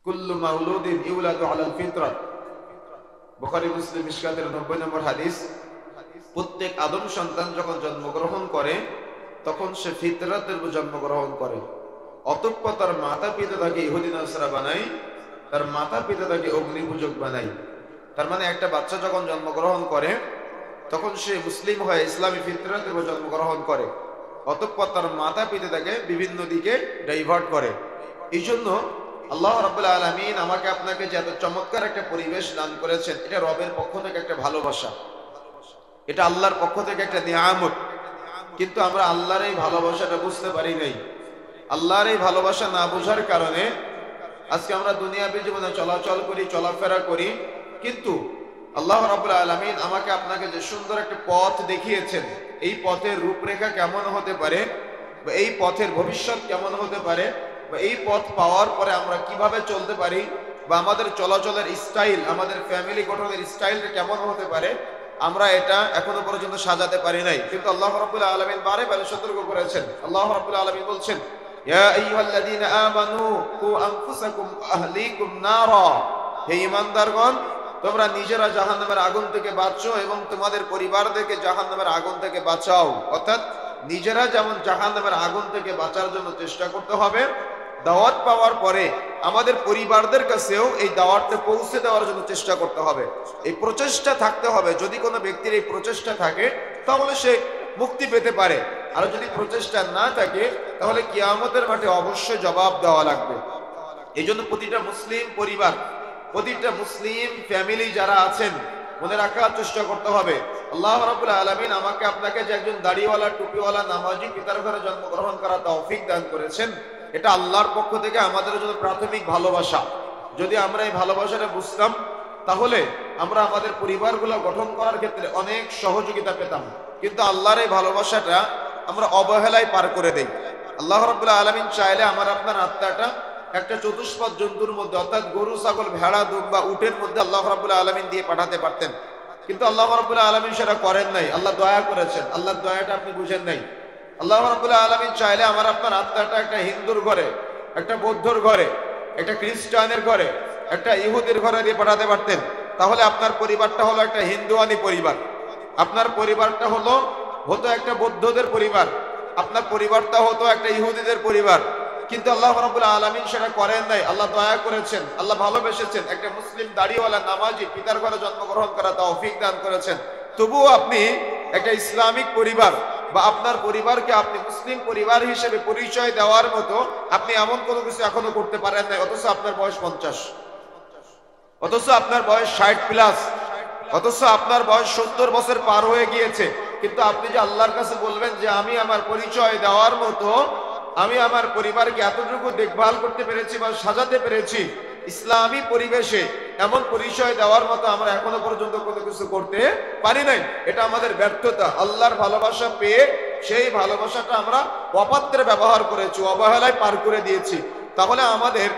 কুল্লু মাউলুদিন ইউলাদু আলাল ফিতরা, বুখারী মুসলিম মিশকাতের 90 নম্বর হাদিস। প্রত্যেক আদম সন্তান যখন জন্মগ্রহণ করে তখন সে ফিতরাতের উপর জন্মগ্রহণ করে। অতঃপর তার মাতা পিতা তাকে ইহুদি নাসারা বানায়, তার মাতা পিতা তাকে অগ্নি পূজক বানায়। তার মানে একটা বাচ্চা যখন জন্মগ্রহণ করে তখন সে মুসলিম হয়ে ইসলামী ফিতরাতের উপর জন্মগ্রহণ করে। অতঃপর তার মাতা পিতা তাকে বিভিন্ন দিকে ডাইভার্ট করে। এই জন্য আল্লাহ রাব্বুল আলামিন আমাকে আপনাকে যে এত চমৎকার একটা পরিবেশ দান করেছেন, এটা রবের পক্ষ থেকে একটা ভালোবাসা, এটা আল্লাহর পক্ষ থেকে একটা নিয়ামত। কিন্তু আমরা আল্লাহর এই ভালোবাসাটা বুঝতে পারি নাই। আল্লাহর এই ভালোবাসা না বোঝার কারণে আজকে আমরা দুনিয়াবী জীবনে চলাচল করি, চলাফেরা করি, কিন্তু আল্লাহ রাব্বুল আলামিন আমাকে আপনাকে যে সুন্দর একটা পথ দেখিয়েছেন, এই পথের রূপরেখা কেমন হতে পারে বা এই পথের ভবিষ্যৎ কেমন হতে পারে বা এই পথ পাওয়ার পরে আমরা কিভাবে চলতে পারি বা আমাদের চলাচলের স্টাইল, আমাদের ফ্যামিলি গঠনের স্টাইলটা কেমন হতে পারে, আমরা এটা এখনো পর্যন্ত সাজাতে পারি নাই। কিন্তু আল্লাহ রাব্বুল আলামিন বারে বারে সতর্ক করেছেন। আল্লাহ রাব্বুল আলামিন বলছেন, ইয়া আইয়ুহাল্লাযীনা আমানু কু আনফুসাকুম আহলিকুম নারা, হে ঈমানদারগণ, তোমরা নিজেরা জাহান্নামের আগুন থেকে বাঁচো এবং তোমাদের পরিবারদেরকে জাহান্নামের আগুন থেকে বাঁচাও। অর্থাৎ নিজেরা যেমন জাহান্নামের আগুন থেকে বাঁচার জন্য চেষ্টা করতে হবে, দাওয়াত পাওয়ার পরে আমাদের পরিবারদের কাছেও এই দাওয়াতটা পৌঁছে দেওয়ার জন্য চেষ্টা করতে হবে। এই প্রচেষ্টা থাকতে হবে। যদি কোনো ব্যক্তির এই প্রচেষ্টা থাকে তাহলে সে মুক্তি পেতে পারে, আর যদি প্রচেষ্টা না থাকে তাহলে কিয়ামতের মাঠে অবশ্যই জবাব দেওয়া লাগবে। এই জন্য প্রতিটা মুসলিম পরিবার, প্রতিটা মুসলিম ফ্যামিলি যারা আছেন, মনে রাখার চেষ্টা করতে হবে আল্লাহ রাব্বুল আলামিন আমাকে আপনাকে যে একজন দাড়িওয়ালা, টুপিওয়ালা, নামাজি পিতার ঘরে জন্মগ্রহণ করার তৌফিক দান করেছেন, এটা আল্লাহর পক্ষ থেকে আমাদের জন্য প্রাথমিক ভালোবাসা। যদি আমরা এই ভালোবাসাটা বুঝতাম তাহলে আমরা আমাদের পরিবারগুলো গঠন করার ক্ষেত্রে অনেক সহযোগিতা পেতাম। কিন্তু আল্লাহর এই ভালোবাসাটা আমরা অবহেলায় পার করে দেই। আল্লাহ রাব্বুল আলামিন চাইলে আমার আপনার আত্মাটা একটা চতুষ্পদ জন্তুর মধ্যে, অর্থাৎ গরু, ছাগল, ভেড়া, দুম্বা, উটের মধ্যে আল্লাহ রাব্বুল আলামিন দিয়ে পাঠাতে পারতেন, কিন্তু আল্লাহ রাব্বুল আলামিন সেটা করেন নাই। আল্লাহ দয়া করেছেন, আল্লাহর দয়াটা আপনি বুঝেন নাই। আল্লাহ রাব্বুল আলামিন চাইলে আমার আপনার আত্মাটা একটা হিন্দুর ঘরে, একটা বৌদ্ধর ঘরে, একটা খ্রিস্টানের ঘরে, একটা ইহুদির ঘরে দিয়ে পাঠাতে পারতেন। তাহলে আপনার পরিবারটা হলো একটা হিন্দুয়ানি পরিবার, আপনার পরিবারটা হতো একটা বৌদ্ধদের পরিবার, আপনার পরিবারটা হতো একটা ইহুদিদের পরিবার। কিন্তু আল্লাহ রাব্বুল আলামিন সেটা করেন নাই। আল্লাহ দয়া করেছেন, আল্লাহ ভালোবেসেছেন, একটা মুসলিম দাড়িওয়ালা নামাজি পিতার ঘরে জন্মগ্রহণ করা তৌফিক দান করেছেন। তবুও আপনি একটা ইসলামিক পরিবার বা আপনার পরিবারকে আপনি মুসলিম পরিবার হিসেবে পরিচয় দেওয়ার মতো আপনি এমন কোনো কিছু এখনো করতে পারেন নাই। অথচ আপনার বয়স 50, অথচ আপনার বয়স 60+, অথচ আপনার বয়স 70 বছর পার হয়ে গিয়েছে। কিন্তু আপনি যে আল্লাহর কাছে বলবেন যে আমি আমার পরিচয় দেওয়ার মতো, আমি আমার পরিবারকে এতটুকু দেখভাল করতে পেরেছি বা সাজাতে পেরেছি ইসলামী পরিবেশে, এমন পরিচয় দেওয়ার মতো আমরা এখনো পর্যন্ত কোনো কিছু করতে পারি নাই। এটা আমাদের ব্যর্থতা। আল্লাহর ভালোবাসা পেয়ে সেই ভালোবাসাটা আমরা অপাত্রে ব্যবহার করেছি, অবহেলায় পার করে দিয়েছি। তাহলে আমাদের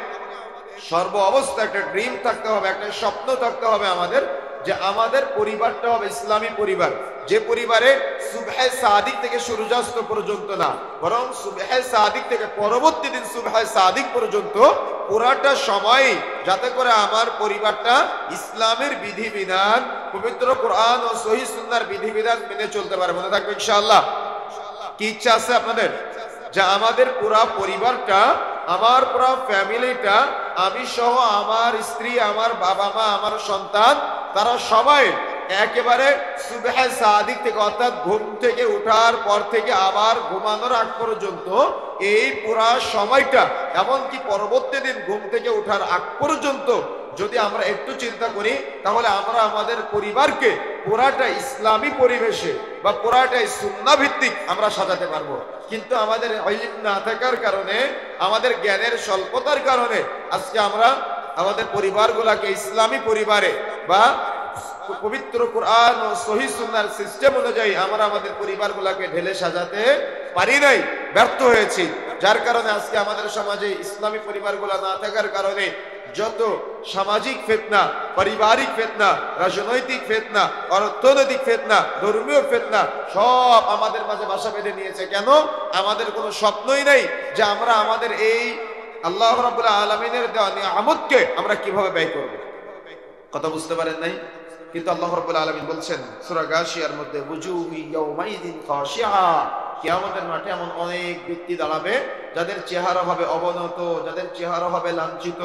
সর্ব অবস্থা একটা ড্রিম থাকতে হবে, একটা স্বপ্ন থাকতে হবে আমাদের, যে আমাদের পরিবারটা হবে ইসলামী পরিবার, যে পরিবারে সুবহে সাদিক থেকে সূর্যাস্ত পর্যন্ত না, বরং সুবহে সাদিক থেকে পরবর্তী দিন সুবহে সাদিক পর্যন্ত পুরাটা সময় যাতে করে আমার পরিবারটা ইসলামের বিধিবিধান, পবিত্র কোরআন ও সহিহ সুন্নাহর বিধিবিধান মেনে চলতে পারে। মনে থাকবে ইনশাআল্লাহ। কি ইচ্ছা আছে আপনাদের যে আমাদের পুরা পরিবারটা, আমার পুরা ফ্যামিলিটা, আমি সহ আমার স্ত্রী, আমার বাবা মা, আমার সন্তান, তারা সবাই একেবারে সুবহে সাদিক থেকে, অর্থাৎ ঘুম থেকে ওঠার পর থেকে আবার ঘুমানোর আগ পর্যন্ত এই পুরা সময়টা, এমনকি পরবর্তী দিন ঘুম থেকে ওঠার আগ পর্যন্ত যদি আমরা একটু চিন্তা করি তাহলে আমরা আমাদের পরিবারকে পুরাটা ইসলামী পরিবেশে বা পুরাটাই সুন্নাহ ভিত্তিক আমরা সাজাতে পারবো। কিন্তু আমাদের ইলম না থাকার কারণে, আমাদের জ্ঞানের স্বল্পতার কারণে আজকে আমরা আমাদের পরিবারগুলোকে ইসলামী পরিবারে বা পবিত্র কোরআন ও সহিহ সুন্নাহর সিস্টেম অনুযায়ী আমরা আমাদের পরিবারগুলোকে ঢেলে সাজাতে পারি নাই, ব্যর্থ হয়েছি। যার কারণে আজকে আমাদের সমাজে ইসলামী পরিবারগুলো না থাকার কারণে যত সামাজিক ফিতনা, পারিবারিক ফিতনা, রাজনৈতিক ফিতনা, অর্থনৈতিক ফিতনা, ধর্মীয় ফিতনা সব আমাদের মাঝে বাসা বেঁধে নিয়েছে। কেন? আমাদের কোনো স্বপ্নই নেই যে আমরা আমাদের এই আল্লাহ রাব্বুল আলামিনের দেওয়া নিয়ামতকে আমরা কিভাবে ব্যয় করব? কথা বুঝতে পারেন নাই? কিন্তু আল্লাহ রাব্বুল আলামিন বলছেন সূরা গাশিয়ার মধ্যে, বুজুহু ইয়াউমাইযিন খাশিআ, কিয়ামতের মাঠে এমন অনেক ব্যক্তি দাঁড়াবে যাদের চেহারা হবে অবনত, যাদের চেহারা হবে লাঞ্ছিত।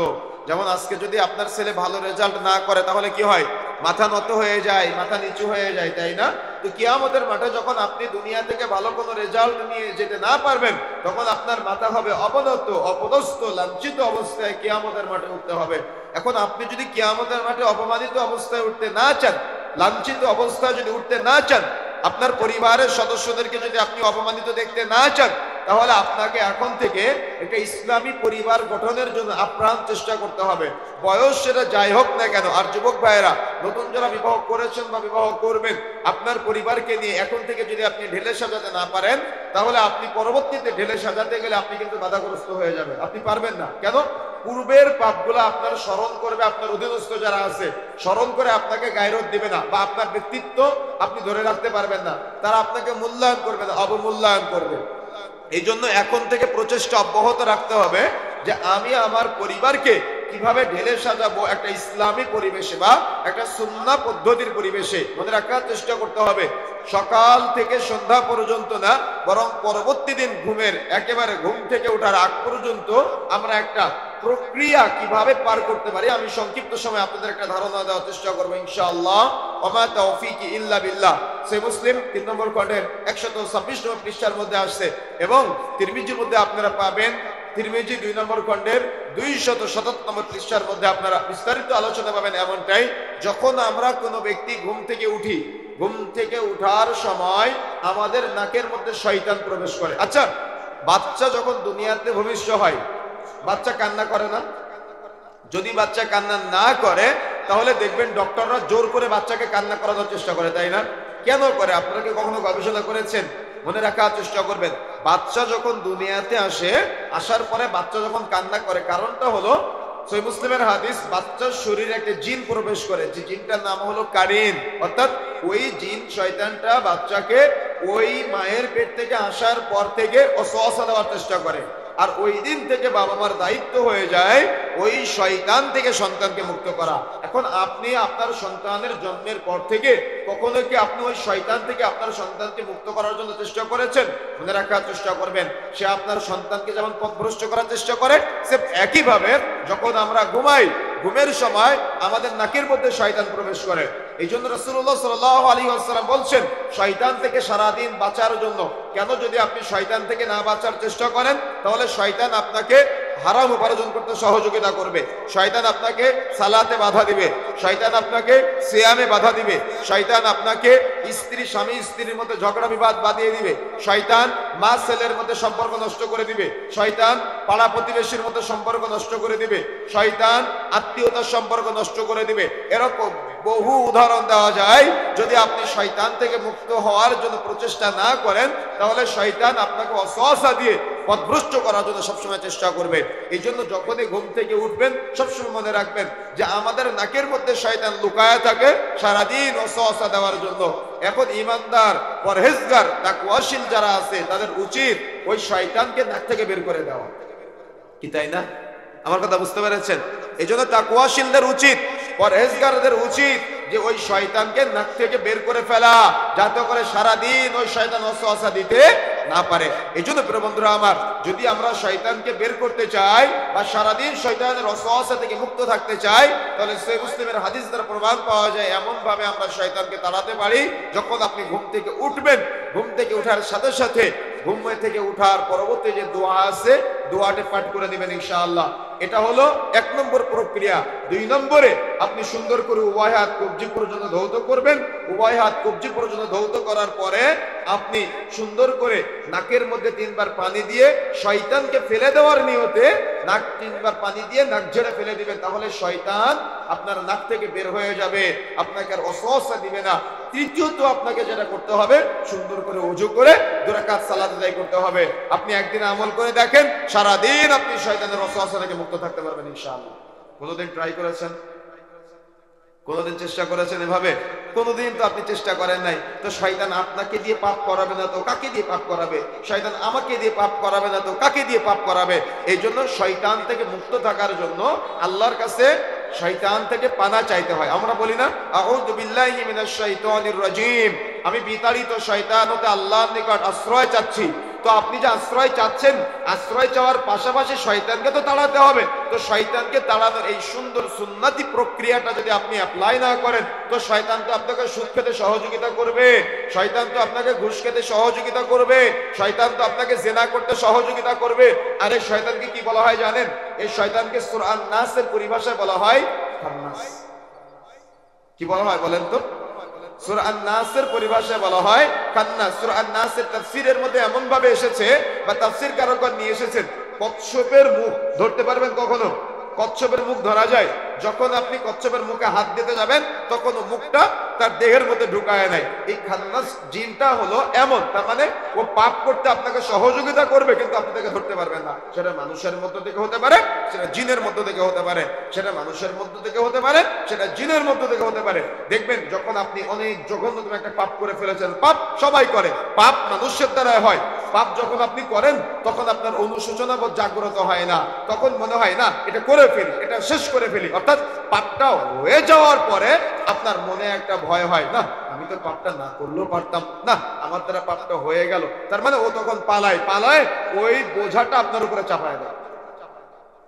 যেমন আজকে যদি আপনার ছেলে ভালো রেজাল্ট না করে তাহলে কি হয়? মাথা নত হয়ে যায়, মাথা নিচু হয়ে যায়, তাই না? তো কিয়ামতের মাঠে যখন আপনি দুনিয়া থেকে ভালো কোনো রেজাল্ট নিয়ে যেতে না পারবেন, তখন আপনার মাথা হবে অবনত, অপদস্থ, লাঞ্ছিত অবস্থায় কিয়ামতের মাঠে উঠতে হবে। এখন আপনি যদি কিয়ামতের মাঠে অপমানিত অবস্থায় উঠতে না চান, লাঞ্ছিত অবস্থায় যদি উঠতে না চান, আপনার পরিবারের সদস্যদেরকে যদি আপনি অপমানিত দেখতে না চান, তাহলে আপনাকে এখন থেকে একটা ইসলামী পরিবার গঠনের জন্য আপ্রাণ চেষ্টা করতে হবে। বয়স সেটা যাই হোক না কেন। আর যুবক ভাইয়েরা, নতুন যারা বিবাহ করেছেন বা বিবাহ করবেন, আপনার পরিবারকে নিয়ে এখন থেকে যদি আপনি ঢেলে সাজাতে না পারেন, তাহলে আপনি পরবর্তীতে ঢেলে সাজাতে গেলে আপনি কিন্তু বাধাগ্রস্ত হয়ে যাবেন। আপনি পারবেন না। কেন? পূর্বের পাপগুলো আপনার স্মরণ করবে, আপনার অধীনস্থ যারা আছে স্মরণ করে আপনাকে গায়রত দিবে না, বা আপনার ব্যক্তিত্ব আপনি ধরে রাখতে পারবেন না, তারা আপনাকে মূল্যায়ন করবে না, অবমূল্যায়ন করবে। এই জন্য এখন থেকে প্রচেষ্টা অব্যাহত রাখতে হবে যে আমি আমার পরিবারকে কিভাবে ঢেলে সাজাবো একটা ইসলামী পরিবেশে বা একটা সুন্নাহ পদ্ধতির পরিবেশে। মনে রাখার চেষ্টা করতে হবে সকাল থেকে সন্ধ্যা পর্যন্ত না, বরং পরবর্তী দিন একেবারে ঘুম থেকে ওঠার আগ পর্যন্ত আমরা একটা প্রক্রিয়া কিভাবে পার করতে পারি, আমি সংক্ষিপ্ত সময় আপনাদের একটা ধারণা দেওয়ার চেষ্টা করবো ইনশাআল্লাহ। ওমা তাওফীকি ইল্লা বিল্লাহ। সহিহ মুসলিম 3 নম্বর খণ্ডের 126 নম্বর পৃষ্ঠার মধ্যে আসছে, এবং তিরমিজির মধ্যে আপনারা পাবেন, তিরমিজি 2 নম্বর খণ্ডের 277 নম্বর পৃষ্ঠার মধ্যে আপনারা বিস্তারিত আলোচনা পাবেন। এমনটাই, যখন আমরা কোনো ব্যক্তি ঘুম থেকে উঠি, ঘুম থেকে উঠার সময় আমাদের নাকের মধ্যে শয়তান প্রবেশ করে। আচ্ছা, বাচ্চা যখন দুনিয়াতে ভূমিষ্ঠ হয়, বাচ্চা কান্না করে না? যদি বাচ্চা কান্না না করে, তাহলে দেখবেন ডক্টররা জোর করে বাচ্চাকে কান্না করানোর চেষ্টা করে, তাই না? কেন করে? আপনারা কি কখনো গবেষণা করেছেন? মনে রাখার চেষ্টা করবেন, বাচ্চা যখন দুনিয়াতে আসে, আসার পরে বাচ্চা যখন কান্না করে, কারণটা হলো সহিহ মুসলিমের হাদিস, বাচ্চার শরীরে একটা জিন প্রবেশ করে, যে জিনটার নাম হলো কারিন। অর্থাৎ ওই জিন শয়তানটা বাচ্চাকে ওই মায়ের পেট থেকে আসার পর থেকে ওয়াসওয়াসা দেওয়ার চেষ্টা করে। আর ওই দিন থেকে বাবা মার দায়িত্ব হয়ে যায় ওই শয়তান থেকে সন্তানকে মুক্ত করা। এখন আপনি আপনার সন্তানের জন্মের পর থেকে কখনো কি আপনি ওই শয়তান থেকে আপনার সন্তানকে মুক্ত করার জন্য চেষ্টা করেছেন? মনে রাখার চেষ্টা করবেন, সে আপনার সন্তানকে যেমন পথভ্রষ্ট করার চেষ্টা করে, সে একইভাবে যখন আমরা ঘুমাই, ঘুমের সময় আমাদের নাকের মধ্যে শয়তান প্রবেশ করে। এই জন্য রাসূলুল্লাহ সাল্লাল্লাহু আলাইহি ওয়াসাল্লাম বলছেন, শয়তান থেকে সারাদিন বাঁচার জন্য, কেন? যদি আপনি শয়তান থেকে না বাঁচার চেষ্টা করেন, তাহলে শয়তান আপনাকে হারাম উপার্জন করতে সহযোগিতা করবে, শয়তান আপনাকে সালাতে বাধা দিবে, শয়তান আপনাকে সিয়ামে বাধা দিবে, শয়তান আপনাকে স্বামী স্ত্রীর মধ্যে ঝগড়া বিবাদ বাঁধিয়ে দিবে, শয়তান মা ছেলের মধ্যে সম্পর্ক নষ্ট করে দিবে, শয়তান পাড়া প্রতিবেশীর মধ্যে সম্পর্ক নষ্ট করে দিবে, শয়তান আত্মীয়তার সম্পর্ক নষ্ট করে দিবে। এরকম বহু উদাহরণ দেওয়া যায়। যদি আপনি শয়তান থেকে মুক্ত হওয়ার জন্য প্রচেষ্টা না করেন, তাহলে শয়তান আপনাকে ওয়াসওয়াসা দিয়ে পথভ্রষ্ট করার জন্য সবসময় চেষ্টা করবে। এই জন্য যখনই ঘুম থেকে উঠবেন, সবসময় মনে রাখবেন যে আমাদের নাকের মধ্যে শয়তান লুকায় থাকে সারাদিন ওয়াসওয়াসা দেওয়ার জন্য। এখন ঈমানদার, পরহেজগার, তাকওয়াশীল যারা আছে, তাদের উচিত ওই শয়তানকে নাক থেকে বের করে দেওয়া, কি তাই না? আমার কথা বুঝতে পেরেছেন? এই জন্য তাকওয়াশীলদের উচিত, পরহেজগারদের উচিত যে ওই শয়তানকে নাক থেকে বের করে ফেলা, যাতে করে সারাদিন ওই শয়তান ওয়াসওয়াসা দিতে না পারে। এই জন্য প্রিয় বন্ধুরা আমার, যদি আমরা শয়তানকে বের করতে চাই বা সারাদিন শয়তানের ওয়াসওয়াসা থেকে মুক্ত থাকতে চাই, তাহলে সহিহ মুসলিমের হাদিস দ্বারা প্রমাণ পাওয়া যায় এমন ভাবে আমরা শয়তানকে তাড়াতে পারি। যখন আপনি ঘুম থেকে উঠবেন, ঘুম থেকে ওঠার সাথে সাথে ঘুম থেকে উঠার পরবর্তী যে দোয়া আছে, দোয়াটি পাঠ করে দিবেন ইনশাআল্লাহ। এটা হলো 1 নম্বর প্রক্রিয়া। 2 নম্বরে আপনি সুন্দর করে উভয় হাত কবজি পর্যন্ত ধৌত করবেন। উভয় হাত কবজি পর্যন্ত ধৌত করার পরে আপনি সুন্দর করে নাকের মধ্যে 3 বার পানি দিয়ে শয়তানকে ফেলে দেওয়ার নিয়তে নাক 3 বার পানি দিয়ে নাক ঝেড়ে ফেলে দিবেন। তাহলে শয়তান আপনার নাক থেকে বের হয়ে যাবে, আপনাকে আর ওয়াসওয়াসা দিবে না। তৃতীয়ত আপনাকে যেটা করতে হবে, সুন্দর করে ওযু করে 2 রাকাত সালাত আদায় করতে হবে। আপনি একদিন আমল করে দেখেন, সারাদিন আপনি শয়তানের ওয়াসওয়াসা থেকে মুক্ত থাকতে পারবেন ইনশাআল্লাহ। কতদিন ট্রাই করেছেন? কোনোদিন চেষ্টা করেছেন এভাবে? কোনোদিন তো আপনি চেষ্টা করেন নাই। তো শয়তান আপনাকে দিয়ে পাপ করাবে না তো কাকে দিয়ে পাপ করাবে? শয়তান আমাকে দিয়ে পাপ করাবে না তো কাকে দিয়ে পাপ করাবে? এই জন্য শয়তান থেকে মুক্ত থাকার জন্য আল্লাহর কাছে শয়তান থেকে পানা চাইতে হয়। আমরা বলি না আউযু বিল্লাহি মিনাশ শাইতানির রাজিম, আমি বিতাড়িত শয়তান হতে আল্লাহর নিকট আশ্রয় চাচ্ছি। তো আপনি যে আশ্রয় চাচ্ছেন, আশ্রয় চাওয়ার পাশাপাশি শয়তানকে তো তাড়াতে হবে। তো শয়তানকে তাড়ানোর এই সুন্দর সুন্নতি প্রক্রিয়াটা যদি আপনি অ্যাপ্লাই না করেন, তো শয়তান তো আপনাকে সুদ খেতে সহযোগিতা করবে, শয়তান তো আপনাকে ঘুষ খেতে সহযোগিতা করবে, শয়তান তো আপনাকে জিনা করতে সহযোগিতা করবে। আর এই শয়তানকে কি বলা হয় জানেন? এই শয়তানকে সূরা আন-নাসের পরিভাষায় বলা হয় খান্নাস। কি বলা হয় বলেন তো? সূরা আন-নাসের পরিভাষায় বলা হয় খান্নাস। সূরা আন-নাসের তাফসীরের মধ্যে এমন ভাবে এসেছে বা তাফসীর কারকগণ নিয়ে এসেছেন, কচ্ছপের মুখ ধরতে পারবেন কখনো? কচ্ছপের মুখ ধরা যায়। যখন আপনি কচ্ছপের মুখে হাত দিতে যাবেন তখন মুখটা তার দেহের মধ্যে ঢুকায় নাই। এই খান্নাস জিনটা হলো এমন, তার মানে ও পাপ করতে আপনাকে সহযোগিতা করবে কিন্তু আপনি তাকে ধরতে পারবেন না। সেটা মানুষের মধ্য থেকে হতে পারে, সেটা জিনের মধ্য থেকে হতে পারে, সেটা মানুষের মধ্য থেকে হতে পারে, সেটা জিনের মধ্য থেকে হতে পারে। দেখবেন যখন আপনি অনেক জঘন্যতম একটা পাপ করে ফেলেছেন, পাপ সবাই করে, পাপ মানুষের দ্বারা হয়। পাপ যখন আপনি করেন তখন আপনার অনুশোচনা বোধ জাগ্রত হয় না, তখন মনে হয় না এটা করে ফেলি, এটা শেষ করে ফেলি। অর্থাৎ পাপটা হয়ে যাওয়ার পরে আপনার মনে একটা ভয় হয়, না আমি তো পাপটা না করলেও পারতাম, না আমার দ্বারা পাপটা হয়ে গেল। তার মানে ও তখন পালায়, ওই বোঝাটা আপনার উপরে চাপায় দেয়।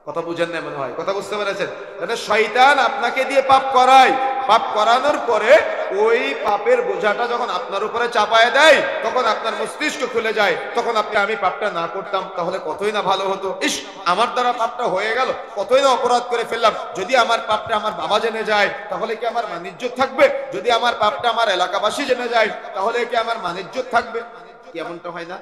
কথা বুঝেন না মনে হয়? কথা বুঝতে পেরেছেন? মানে শয়তান আপনাকে দিয়ে পাপ করায়, পাপ করানোর পরে ওই পাপের বোঝাটা যখন আপনার উপরে চাপায় দেয় তখন আপনার মস্তিষ্ক খুলে যায়। তখন আপনি আমি পাপটা না করতাম তাহলে কতই না ভালো হতো, ইস আমার দ্বারা পাপটা হয়ে গেল, কতই না অপরাধ করে ফেললাম। যদি আমার পাপটা আমার বাবা জেনে যায় তাহলে কি আমার মানিজ্জত থাকবে? যদি আমার পাপটা আমার এলাকাবাসী জেনে যায় তাহলে কি আমার মানিজ্জত থাকবে? কি এমনটা হয় না?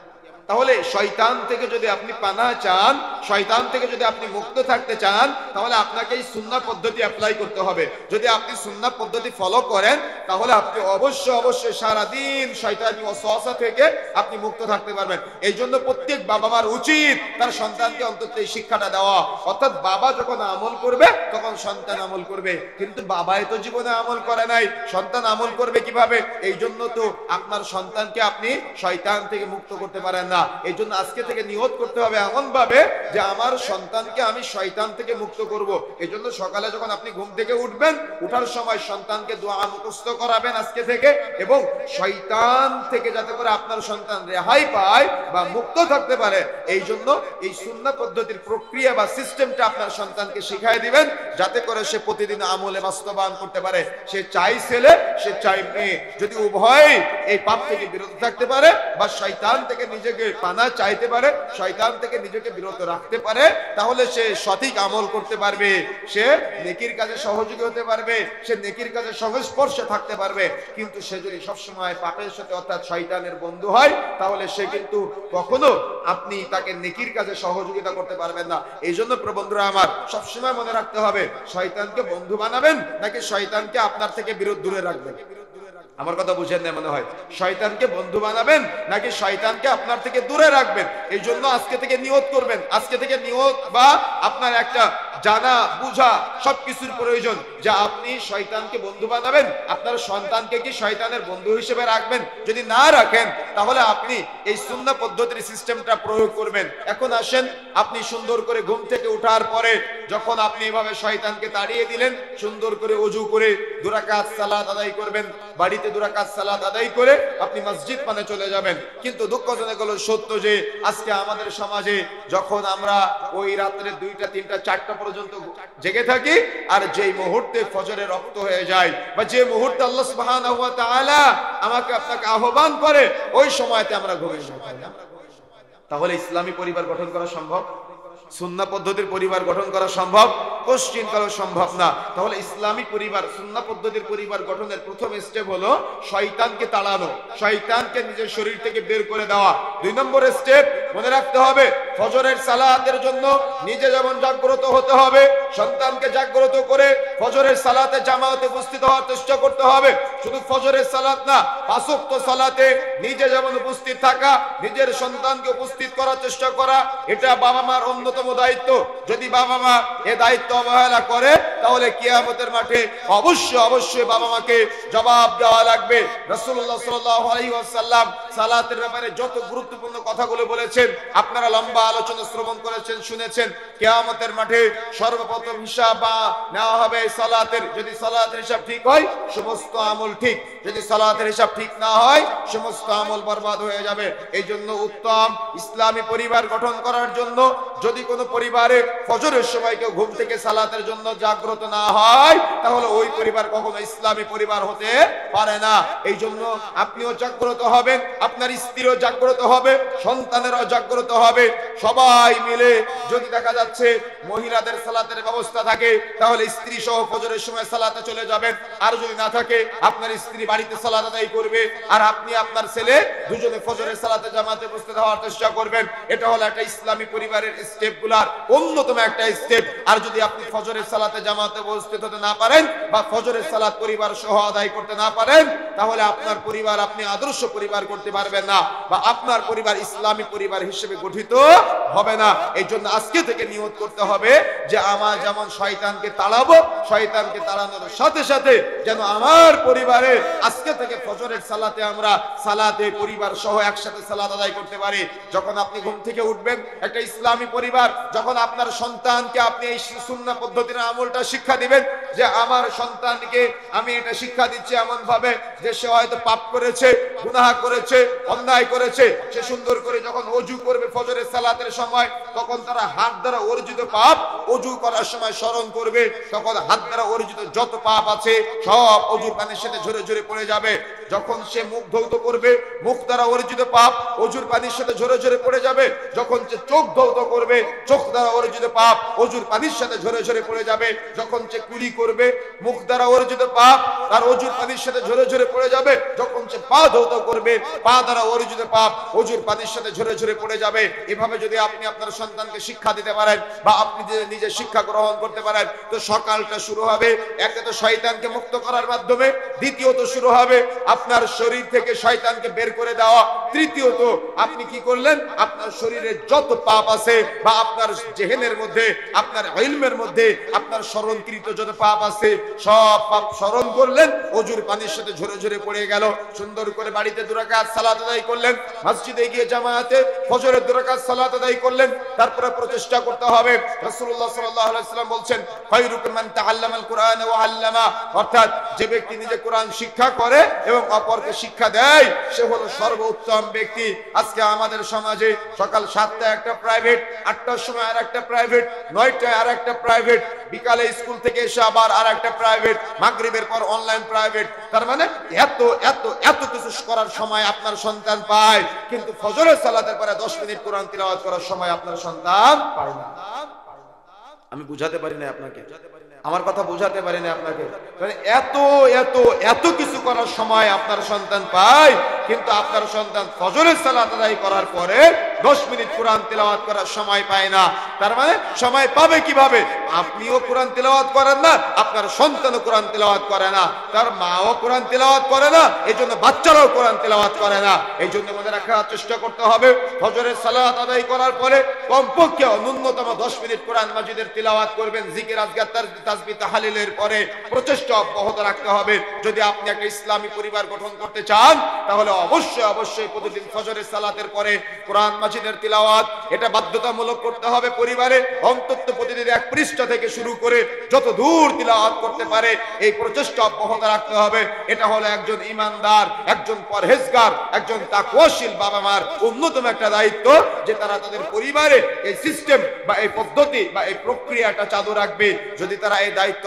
তাহলে শয়তান থেকে যদি আপনি পানা চান, শয়তান থেকে যদি আপনি মুক্ত থাকতে চান, তাহলে আপনাকে এই সুন্নাহ পদ্ধতি অ্যাপ্লাই করতে হবে। যদি আপনি সুন্নাহ পদ্ধতি ফলো করেন তাহলে আপনি অবশ্যই সারা দিন শয়তানি ওয়াসওয়াসা থেকে আপনি মুক্ত থাকতে পারবেন। এই জন্য প্রত্যেক বাবা মার উচিত তার সন্তানকে অন্তত এই শিক্ষাটা দেওয়া। অর্থাৎ বাবা যখন আমল করবে তখন সন্তান আমল করবে, কিন্তু বাবাই তো জীবনে আমল করে নাই, সন্তান আমল করবে কিভাবে? এই জন্য তো আপনার সন্তানকে আপনি শয়তান থেকে মুক্ত করতে পারেন না। এই জন্য আজকে থেকে নিয়ত করতে হবে এমন ভাবে যে আমার সন্তানকে আমি শয়তান থেকে মুক্ত করব। এই জন্য সকালে যখন আপনি ঘুম থেকে উঠবেন, উঠার সময় সন্তানকে দোয়া মুখস্থ করাবেন আজকে থেকে, এবং শয়তান থেকে যাতে করে আপনার সন্তান রেহাই পায় বা মুক্ত থাকতে পারে এই জন্য এই সুন্নাহ পদ্ধতির প্রক্রিয়া বা সিস্টেমটা আপনার সন্তানকে শিখাই দিবেন, যাতে করে সে প্রতিদিন আমলে বাস্তবায়ন করতে পারে। সে চাই ছেলে, সে চাই মেয়ে, যদি উভয় এই পাপ থেকে বিরত থাকতে পারে বা শয়তান থেকে নিজেকে পানা চাইতে পারে, শয়তান থেকে নিজেকে বিরত রাখতে পারে, তাহলে সে সঠিক আমল করতে পারবে, সে নেকির কাজে সহযোগী হতে পারবে, সে নেকির কাজে সংস্পর্শে থাকতে পারবে। কিন্তু সে যদি সবসময় পাপের সাথে অর্থাৎ শয়তানের বন্ধু হয় তাহলে সে কিন্তু কখনো আপনি তাকে নেকির কাজে সহযোগিতা করতে পারবেন না। এই জন্য বন্ধুরা আমার সবসময় মনে রাখতে হবে, শয়তানকে বন্ধু বানাবেন নাকি শয়তানকে আপনার থেকে দূরে রাখবেন? আমার কথা বুঝেন না মনে হয়? শয়তানকে বন্ধু বানাবেন নাকি শয়তানকে আপনার থেকে দূরে রাখবেন? এই জন্য আজকে থেকে নিয়ত করবেন, আজকে থেকে নিয়ত বা আপনার একটা জানা বুঝা সবকিছুর প্রয়োজন যে আপনি শয়তানকে বন্ধু বানাবেন, আপনার সন্তানকে কি শয়তানের বন্ধু হিসেবে রাখবেন? যদি না রাখেন তাহলে আপনি এই সুন্নাহ পদ্ধতির সিস্টেমটা প্রয়োগ করবেন। এখন আসেন, আপনি সুন্দর করে ঘুম থেকে ওঠার পরে যখন আপনি এভাবে শয়তানকে তাড়িয়ে দিলেন, সুন্দর করে ওযু করে 2 রাকাত সালাত আদায় করবেন, বাড়িতে 2 রাকাত সালাত আদায় করে আপনি মসজিদ পানে চলে যাবেন। কিন্তু দুঃখজনক হলো সত্য যে আজকে আমাদের সমাজে যখন আমরা ওই রাত্রে 2টা 3টা 4টা পর্যন্ত জেগে থাকি, আর যেই মুহূর্তে ফজরের রক্ত হয়ে যায় বা যে মুহূর্তে আল্লাহ সুবহানাহু ওয়া তাআলা আমাকে আপনাকে আহ্বান করে ওই সময়তে আমরা ঘুমিয়ে যাই। তাহলে ইসলামী পরিবার গঠন করা সম্ভব? সুন্নাহ পদ্ধতির পরিবার গঠন করা সম্ভব? কোশ্চিন করা সম্ভব না। তাহলে ইসলামী পরিবার, সুন্নাহ পদ্ধতির পরিবার গঠনের প্রথম স্টেপ হলো শয়তানকে তাড়ানো, শয়তানকে নিজের শরীর থেকে বের করে দেওয়া। 2 নম্বর স্টেপ মনে রাখতে হবে, ফজরের সালাতের জন্য নিজে যেমন জাগ্রত হতে হবে, সন্তানকে জাগ্রত করে ফজরের সালাতে জামাতে উপস্থিত হওয়ার চেষ্টা করতে হবে। শুধু ফজরের সালাত না, 5 ওয়াক্ত সালাতে নিজে যেমন উপস্থিত থাকা, নিজের সন্তানকে উপস্থিত করার চেষ্টা করা, এটা বাবা মার অন্যতম দায়িত্ব। যদি বাবা মা এ দায়িত্ব অবহেলা করে তাহলে কিয়ামতের মাঠে অবশ্যই অবশ্যই বাবা মাকে জবাব দেওয়া লাগবে। রাসূলুল্লাহ সাল্লাল্লাহু আলাইহি ওয়াসাল্লাম সালাতের ব্যাপারে যত গুরুত্বপূর্ণ কথাগুলো বলেছেন আপনারা লম্বা আলোচনা শ্রবণ করেছেন, শুনেছেন। কিয়ামতের মাঠে সর্বপ্রথম হিসাব নেওয়া হবে সালাতের। যদি সালাতের হিসাব ঠিক হয় সমস্ত আমল ঠিক, যদি সালাতের হিসাব ঠিক না হয় সমস্ত আমল বরবাদ হয়ে যাবে। এই জন্য উত্তম ইসলামী পরিবার গঠন করার জন্য যদি কোনো পরিবারে ফজরের সময় কেউ ঘুম থেকে সালাতের জন্য জাগ্রত না হয় তাহলে ওই পরিবার কখনো ইসলামী পরিবার হতে পারে না। এই জন্য আপনিও জাগ্রত হবেন, আপনার স্ত্রীও জাগ্রত হবে, সন্তানেরও জাগ্রত হবে। সবাই মিলে যদি দেখা যাচ্ছে মহিলাদের সালাতের ব্যবস্থা থাকে তাহলে স্ত্রী সহ ফজরের সময় সালাতে চলে যাবেন। আর যদি না থাকে আপনার স্ত্রী বাড়িতে সালাত আদায় করবে আর আপনি আপনার ছেলে দুজনে ফজরের সালাতে জামাতে উপস্থিত হওয়ার চেষ্টা করবেন। এটা হলো একটা ইসলামী পরিবারের স্টেপগুলার অন্যতম একটা স্টেপ। আর যদি আপনি ফজরের সালাতে জামাতে উপস্থিত হতে না পারেন বা ফজরের সালাত পরিবার সহ আদায় করতে না পারেন তাহলে আপনার পরিবার আপনি আদর্শ পরিবার করতে পারবেন না বা আপনার পরিবার ইসলামী পরিবার হিসেবে গঠিত হবে না। এই জন্য আজকে থেকে নিয়ত করতে হবে যে আমার যেমন শয়তানকে তাড়াবো, শয়তানকে তাড়ানোর সাথে সাথে যেন আমার পরিবারে আজকে থেকে ফজরের সালাতে আমরা সালাতে পরিবার সহ একসাথে সালাত আদায় করতে পারি। যখন আপনি ঘুম থেকে উঠবেন একটা ইসলামী পরিবার, যখন আপনার সন্তানকে আপনি এই সুন্নাহ পদ্ধতির আমলটা শিক্ষা দিবেন যে আমার সন্তানকে আমি এটা শিক্ষা দিচ্ছি এমন ভাবে যে সে হয়তো পাপ করেছে, গুনাহ করেছে, অন্যায় করেছে, সে সুন্দর করে যখন ওযু করবে ফজরের সালাতের সময় তখন তারা হাত দ্বারা অর্জিত পাপ ওযু করার সময় স্মরণ করবে, তখন হাত দ্বারা অর্জিত যত পাপ আছে সব ওযুর পানির সাথে ঝরে ঝরে পড়ে যাবে। যখন সে মুখ ধৌত করবে মুখ দ্বারা অর্জিত পাপ ওযুর পানির সাথে ঝরে ঝরে পড়ে যাবে। যখন সে চোখ ধৌত করবে চোখ দ্বারা অর্জিত পাপ ওযুর পানির সাথে ঝরে ঝরে পড়ে যাবে। যখন সে কুলি করবে মুখ দ্বারা অর্জিত পাপ তার ওযুর পানির সাথে ঝরে ঝরে পড়ে যাবে। যখন সে পা ধৌত করবে পা দ্বারা অর্জিত পাপ ওযুর পানির সাথে ঝরে ঝরে পড়ে যাবে। এভাবে যদি আপনি আপনার সন্তানকে শিক্ষা দিতে পারেন বা আপনি যদি নিজে শিক্ষা গ্রহণ করতে পারেন তো সকালটা শুরু হবে একে তো শয়তানকে মুক্ত করার মাধ্যমে, দ্বিতীয়ত শুরু হবে আপনার শরীর থেকে শয়তানকে বের করে দেওয়া, তৃতীয়ত আপনি কি করলেন আপনার শরীরে যত পাপ আছে বা আপনার জেহেনের মধ্যে আপনার ইলমের মধ্যে আপনার স্মরণকৃত যত পাপ আছে সব পাপ স্মরণ করলেন, ওযুর পানির সাথে ঝরে ঝরে পড়ে গেল। সুন্দর করে বাড়িতে 2 রাকাত সালাত আদায় করলেন, মসজিদে গিয়ে জামাতে ফজরের 2 রাকাত সালাত আদায় করলেন। তারপরে প্রচেষ্টা করতে হবে, রাসূলুল্লাহ সাল্লাল্লাহু আলাইহি ওয়াসাল্লাম বলছেন খায়রুকুম মান তাআল্লামাল কুরআন ওয়া আল্লামা, অর্থাৎ যে ব্যক্তি নিজে কোরআন শিক্ষা করে এবং অপরকে শিক্ষা দেয় সে হলো সর্বোত্তম ব্যক্তি। আজকে আমাদের সমাজে সকাল 7টায় একটা প্রাইভেট, 8টার সময় আরেকটা প্রাইভেট, 9টায় আরেকটা প্রাইভেট, বিকালে স্কুল থেকে এসে আবার আরেকটা প্রাইভেট, মাগরিবের পর অনলাইন প্রাইভেট। তার মানে এত এত এত কিছু করার সময় আপনার সন্তান পায়, কিন্তু ফজরের সালাতের পরে 10 মিনিট কোরআন তিলাওয়াত করার সময় আপনার সন্তান পায় না। আমি বুঝাতে পারি না আপনাকে, আমার কথা বুঝাতে পারি না আপনাকে। মানে এত এত এত কিছু করার সময় আপনার সন্তান পায়, কিন্তু আপনার সন্তান ফজরের সালাত আদায় করার পরে 10 মিনিট কোরআন তেলাওয়াত করার সময় পায় না। তার মানে সময় পাবে কিভাবে? আপনিও কোরআন তেলাওয়াত করেন না, আপনার সন্তানও কোরআন তেলাওয়াত করে না, তার মাও কোরআন তেলাওয়াত করে না, এইজন্য বাচ্চারাও কোরআন তেলাওয়াত করে না। এইজন্য মনে রাখার চেষ্টা করতে হবে ফজরের সালাত আদায় করার পরে কমপক্ষে ন্যূনতম 10 মিনিট কোরআন মাজিদের তিলাওয়াত করবেন। জিকির আজকার তাসবিহ তাহলিলের পরে প্রচেষ্টা অব্যাহত রাখতে হবে। যদি আপনি একটা ইসলামী পরিবার গঠন করতে চান তাহলে অবশ্যই অবশ্যই প্রতিদিন ফজরের সালাতের পরে কোরআন মাজিদের তিলাওয়াত এটা বাধ্যতামূলক করতে হবে পরিবারে। অন্তত প্রতিদিন 1 পৃষ্ঠা থেকে শুরু করে যত দূর তিলাওয়াত করতে পারে এই প্রচেষ্টা অব্যাহত রাখতে হবে। এটা হলো একজন ঈমানদার, একজন পরহেজগার, একজন তাকওয়াশীল বাবা মার অন্যতম একটা দায়িত্ব যে তারা তাদের পরিবারে এই সিস্টেম বা এই পদ্ধতি বা এই প্রক্রিয়াটা চালু রাখবে। যদি তারা এই দায়িত্ব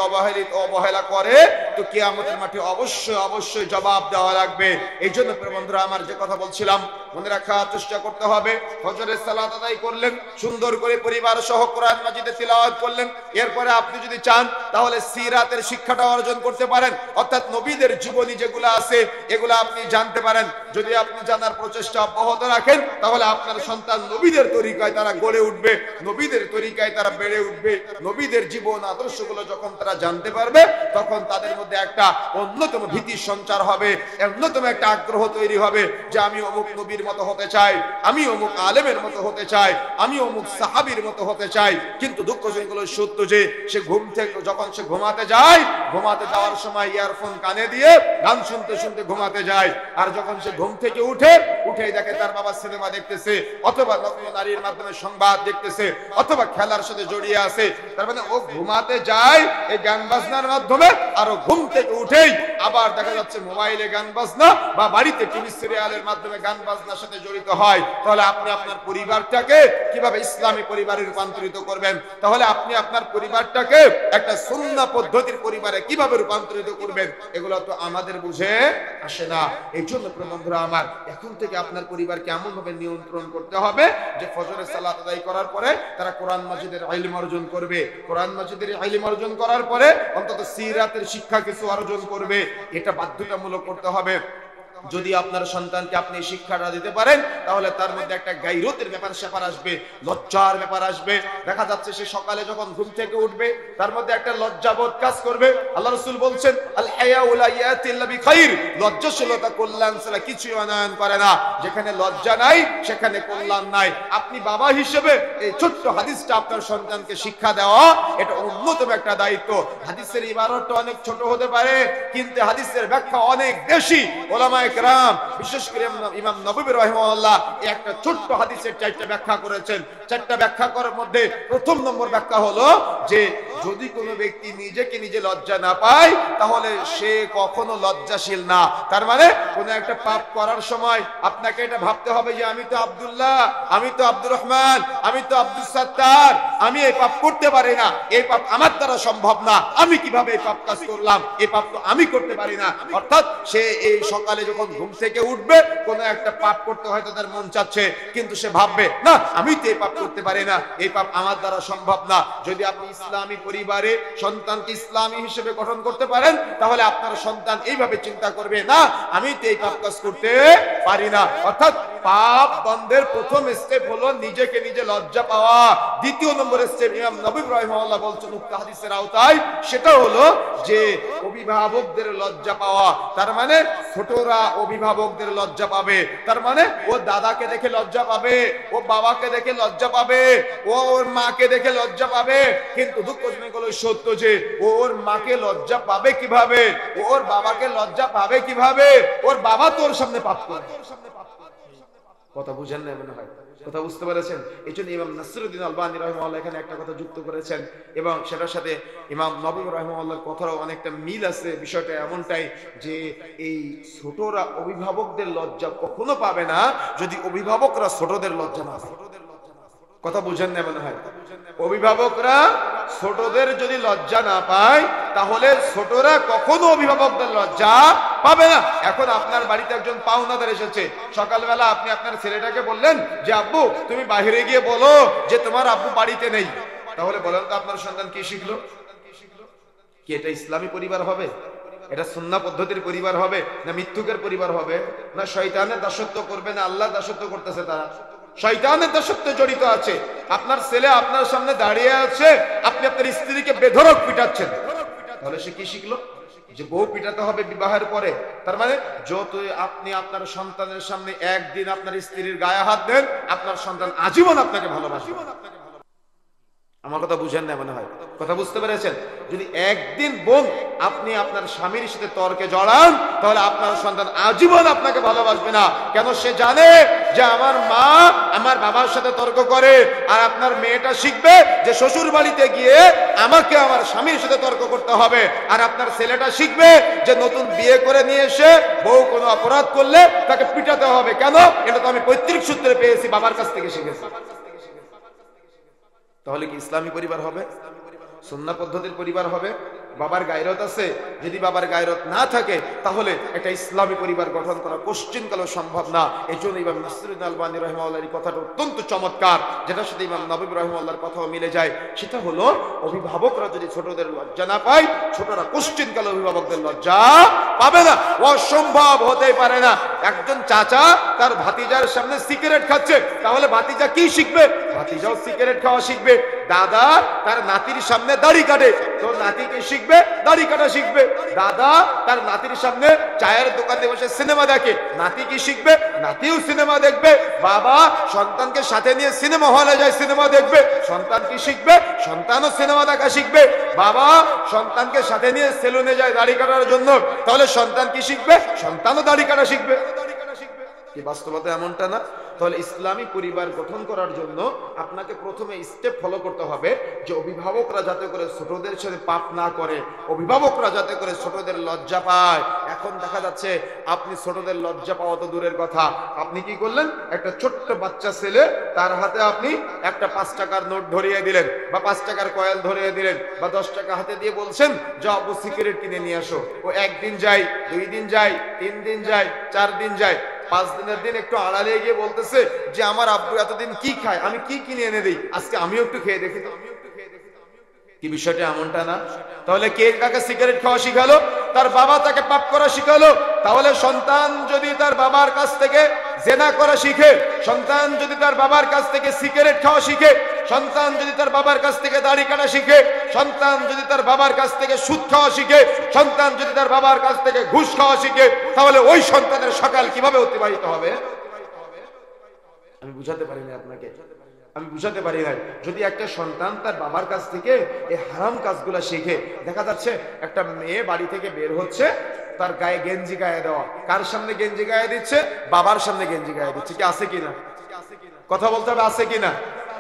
অবহেলা করে তো কিয়ামতের মাঠে অবশ্যই অবশ্যই জবাব দেওয়া লাগবে। এই জন্য বন্ধুরা আমার যে কথা বলছিলাম মনে রাখার চেষ্টা করতে হবে। ফজরের সালাত আদায় করলেন, সুন্দর করে পরিবার সহ কোরআন মাজিদে তিলাওয়াত করলেন। এরপরে আপনি যদি চান তাহলে সিরাতের শিক্ষাটা অর্জন করতে পারেন, অর্থাৎ নবীদের জীবনী যেগুলো আছে এগুলো আপনি জানতে পারেন। যদি আপনি জানার প্রচেষ্টা অব্যাহত রাখেন তাহলে আপনার সন্তান নবীদের তরিকায় তারা গড়ে উঠবে, নবীদের তরিকায় তারা বেড়ে উঠবে। নবীদের জীবন আদর্শগুলো যখন তারা জানতে পারবে তখন তাদের মধ্যে একটা অন্যতম ভীতির সঞ্চার হবে, অন্যতম একটা আগ্রহ তৈরি হবে যে আমি অমুক নবীর ব্যক্তির মতো হতে চাই, আমি অমুক আলেমের মতো হতে চাই, আমি অমুক সাহাবীর মতো হতে চাই। কিন্তু দুঃখজনক হলো সত্য যে সে ঘুম থেকে যখন সে ঘুমাতে যায়, ঘুমাতে যাওয়ার সময় ইয়ারফোন কানে দিয়ে গান শুনতে শুনতে ঘুমাতে যায়। আর যখন সে ঘুম থেকে উঠেই দেখে তার বাবা সিনেমা দেখতেছে, অথবা নগ্ন নারীর মাধ্যমে সংবাদ দেখতেছে, অথবা খেলার সাথে জড়িয়ে আছে। তার মানে ও ঘুমাতে যায় এই গান বাজনার মাধ্যমে, আর ও ঘুম থেকে উঠেই আবার দেখা যাচ্ছে মোবাইলে গান বাজনা বা বাড়িতে টিভি সিরিয়ালের মাধ্যমে গান বাজনার সাথে জড়িত হয়। তাহলে আপনি আপনার পরিবারটাকে কিভাবে ইসলামী পরিবারে রূপান্তরিত করবেন? তাহলে আপনি আপনার পরিবারটাকে একটা সুন্নাহ পদ্ধতির পরিবারে কিভাবে রূপান্তরিত করবেন? এগুলো তো আমাদের বুঝে আসে না। এই জন্য বন্ধুরা আমার, এখন থেকে আপনার পরিবারকে এমন ভাবে নিয়ন্ত্রণ করতে হবে যে ফজরের সালাত আদায় করার পরে তারা কোরআন মাজিদের ইলম অর্জন করবে, কোরআন মাজিদের ইলম অর্জন করার পরে অন্তত সিরাতের শিক্ষা কিছু অর্জন করবে। এটা বাধ্যতামূলক করতে হবে। যদি আপনার সন্তানকে আপনি শিক্ষাটা দিতে পারেন, তাহলে তার মধ্যে একটা গায়রতের ব্যাপার স্যাপার আসবে, লজ্জার ব্যাপার আসবে। দেখা যাচ্ছে সে সকালে যখন ঘুম থেকে উঠবে তার মধ্যে একটা লজ্জাবোধ কাজ করবে। আল্লাহ রাসূল বলছেন, আল হায়াউ লা ইয়াতি ইল্লা বিখাইর, লজ্জাশীলতা কল্যাণ ছাড়া কিছুই আনয়ন করে না। যেখানে লজ্জা নাই সেখানে কল্যাণ নাই। আপনি বাবা হিসেবে এই ছোট্ট হাদিসটা আপনার সন্তানকে শিক্ষা দেওয়া এটা অন্যতম একটা দায়িত্ব। হাদিসের ইবারতটা অনেক ছোট হতে পারে, কিন্তু হাদিসের ব্যাখ্যা অনেক বেশি। ওলামায়ে কেরাম, বিশেষ করে ইমাম নববী রাহিমাহুল্লাহ একটা ছোট্ট হাদিসের 4টা ব্যাখ্যা করেছেন। 4টা ব্যাখ্যা করার মধ্যে প্রথম নম্বর ব্যাখ্যা হলো যে যদি কোনো ব্যক্তি নিজেকে নিজে লজ্জা না পায় তাহলে সে কখনো লজ্জাশীল না। তার মানে কোনো একটা পাপ করার সময় আপনাকে এটা ভাবতে হবে যে আমি তো আব্দুল্লাহ, আমি তো আব্দুর রহমান, আমি তো আব্দুল সাত্তার, আমি এই পাপ করতে পারি না, এই পাপ আমার দ্বারা সম্ভব না, আমি কিভাবে এই পাপ কাজ করলাম, এই পাপ তো আমি করতে পারি না। অর্থাৎ সে এই সকালে যখন ঘুম থেকে উঠবে কোনো একটা পাপ করতে হয়তো তার মন চাচ্ছে, কিন্তু সে ভাববে না আমি তো এই পাপ করতে পারি না, এই পাপ আমার দ্বারা সম্ভব না। যদি আপনি ইসলামী পরিবারে সন্তানকে ইসলামী হিসেবে গঠন করতে পারেন, তাহলে আপনার সন্তান এইভাবে চিন্তা করবে না আমি তো এই পাপ কাজ করতে পারি না। অর্থাৎ পাপ বন্ধের প্রথম স্টেপ হলো নিজেকে নিজে লজ্জা পাওয়া। দ্বিতীয় নম্বর স্টেপ ইমাম নবী রাহিমাহুল্লাহ বলছেন উক্ত হাদিসের আওতায়, সেটা হলো যে অভিভাবকদের লজ্জা পাওয়া। তার মানে ছোটরা অভিভাবকদের লজ্জা পাবে, তার মানে ও দাদাকে দেখে লজ্জা পাবে, ও বাবাকে দেখে লজ্জা পাবে, ও ওর মাকে দেখে লজ্জা পাবে। কিন্তু দুঃখজনক হলো সত্য যে ওর মাকে লজ্জা পাবে কিভাবে, ওর বাবাকে লজ্জা পাবে কিভাবে? ওর বাবা তোর সামনে পাপ করে। কথা বুঝেন না মনে হয়? কথা বুঝতে পেরেছেন? এই জন্য ইমাম নাসিরউদ্দিন আলবানী রাহিমাহুল্লাহ এখানে একটা কথা যুক্ত করেছেন, এবং সেটার সাথে ইমাম নববী রাহিমাহুল্লাহর কথারও অনেকটা মিল আছে। বিষয়টা এমনটাই যে এই ছোটরা অভিভাবকদের লজ্জা কখনো পাবে না যদি অভিভাবকরা ছোটদের লজ্জা না পায়। কথা বুঝেন না মনে হয়? অভিভাবকরা ছোটদের যদি লজ্জা না পায় তাহলে ছোটরা কখনো অভিভাবকদের লজ্জা পাবে না। এখন আপনার বাড়িতে একজন পাওনাদার এসেছে, সকালবেলা আপনি আপনার ছেলেটাকে বললেন যে আব্বু তুমি বাইরে গিয়ে বলো যে তোমার আব্বু বাড়িতে নেই। তাহলে বলেন তো আপনার সন্তান কি শিখলো? কি এটা ইসলামী পরিবার হবে? এটা সুন্নাহ পদ্ধতির পরিবার হবে, না মিথ্যুকের পরিবার হবে, না শয়তানের দাসত্ব করবে, না আল্লাহর দাসত্ব করতেছে? তারা শয়তানের দাসত্বে জড়িত আছে। আপনার ছেলে আপনার সামনে দাঁড়িয়ে আছে, আপনি আপনার স্ত্রীকে বেধড়ক পিটাচ্ছেন, তাহলে সে কি শিখলো? যে বউ পিটাতে হবে বিবাহের পরে। তার মানে যত আপনি আপনার সন্তানের সামনে একদিন আপনার স্ত্রীর গায়ে হাত দেন, আপনার সন্তান আজীবন আপনাকে ভালোবাসবে। আমার কথা বুঝেন না মনে হয়? কথা বুঝতে পেরেছেন? যদি একদিন বোন আপনি আপনার স্বামীর সাথে তর্কে জড়ান, তাহলে আপনার সন্তান আজীবন আপনাকে ভালোবাসবে না। কেন? সে জানে যে আমার মা আমার বাবার সাথে তর্ক করে। আর আপনার মেয়েটা শিখবে যে শ্বশুর বাড়িতে গিয়ে আমাকে আমার স্বামীর সাথে তর্ক করতে হবে। আর আপনার ছেলেটা শিখবে যে নতুন বিয়ে করে নিয়ে এসে বউ কোনো অপরাধ করলে তাকে পিটাতে হবে। কেন? এটা তো আমি পৈতৃক সূত্রে পেয়েছি, বাবার কাছ থেকে শিখেছি। তাহলে কি ইসলামী পরিবার হবে? সুন্নাহ পদ্ধতির পরিবার হবে? বাবার গায়রত আছে? যদি বাবার গায়রত না থাকে তাহলে একটা ইসলামী পরিবার গঠন করা কোশ্চিনকালও সম্ভব না। এই জন্য ইমাম নাসিরউদ্দিন আলবানী রাহিমাহুল্লাহর এই কথাটা অত্যন্ত চমৎকার, যেটার সাথে ইমাম নববী রাহিমাহুল্লাহর কথাও মিলে যায়। সেটা হলো অভিভাবকরা যদি ছোটদের লজ্জা না পায়, ছোটরা কোশ্চিনকালে অভিভাবকদের লজ্জা পাবে না। অসম্ভব হতে পারে না। একজন চাচা তার ভাতিজার সামনে সিগারেট খাচ্ছে, তাহলে ভাতিজা কি শিখবে? ভাতিজাও সিগারেট খাওয়া শিখবে, দাদা তার নাতির সামনে দাড়ি কাটে, তো নাতি কি শিখবে? দাড়ি কাটা শিখবে। দাদা তার নাতির সামনে চায়ের দোকানে বসে সিনেমা দেখে, নাতি কি শিখবে? নাতিও সিনেমা দেখবে। বাবা সন্তানকে সাথে নিয়ে সিনেমা হলে যায়, সিনেমা দেখবে, সন্তান কি শিখবে? সন্তানও সিনেমা দেখা শিখবে। বাবা সন্তানকে সাথে নিয়ে সেলুনে যায় দাড়ি কাটার জন্য, তাহলে সন্তান কি শিখবে? সন্তানও দাড়ি কাটা শিখবে। কি বাস্তবতা এমনটা না? তাহলে ইসলামী পরিবার গঠন করার জন্য আপনাকে প্রথমে স্টেপ ফলো করতে হবে যে অভিভাবকরা যাতে করে ছোটদের সাথে পাপ না করে, অভিভাবকরা যাতে করে ছোটদের লজ্জা পায়। এখন দেখা যাচ্ছে আপনি ছোটদের লজ্জা পাওয়া তো দূরের কথা, আপনি কি করলেন? একটা ছোট্ট বাচ্চা ছেলে, তার হাতে আপনি একটা 5 টাকার নোট ধরিয়ে দিলেন, বা 5 টাকার কয়েল ধরিয়ে দিলেন, বা 10 টাকা হাতে দিয়ে বলছেন যাও আব্বু সিগারেট কিনে নিয়ে আসো। ও 1 দিন যায়, 2 দিন যায়, 3 দিন যায়, 4 দিন যায়, 5 দিনের দিন একটু আড়ালে গিয়ে বলতেছে যে আমার আব্বু এতদিন কি খায়, আমি কি কিনে এনে দিই, আজকে আমিও একটু খেয়ে দেখি তো। কি বিষয়টা এমনটা না? তাহলে কে কাকে সিগারেট খাওয়া শিখালো? তার বাবা তাকে পাপ করা শিখালো। তাহলে সন্তান যদি তার বাবার কাছ থেকে জেনা করা শিখে, সন্তান যদি তার বাবার কাছ থেকে সিগারেট খাওয়া শিখে, সন্তান যদি তার বাবার কাছ থেকে দাড়ি কাটা শিখে, সন্তান যদি তার বাবার কাছ থেকে সুদ খাওয়া শিখে, সন্তান যদি তার বাবার কাছ থেকে ঘুষ খাওয়া শিখে, তাহলে ওই সন্তানের সকাল কিভাবে অতিবাহিত হবে? আমি বুঝাতে পারি না আপনাকে, আমি বুঝাতে পারি না। যদি একটা সন্তান তার বাবার কাছ থেকে এই হারাম কাজগুলা শিখে, দেখা যাচ্ছে একটা মেয়ে বাড়ি থেকে বের হচ্ছে, তার গায়ে গেঞ্জি গায়ে দেওয়া, কার সামনে গেঞ্জি গায়ে দিচ্ছে? বাবার সামনে গেঞ্জি গায়ে দিচ্ছে। কি আছে কিনা? কথা বলতে হবে, আছে কিনা?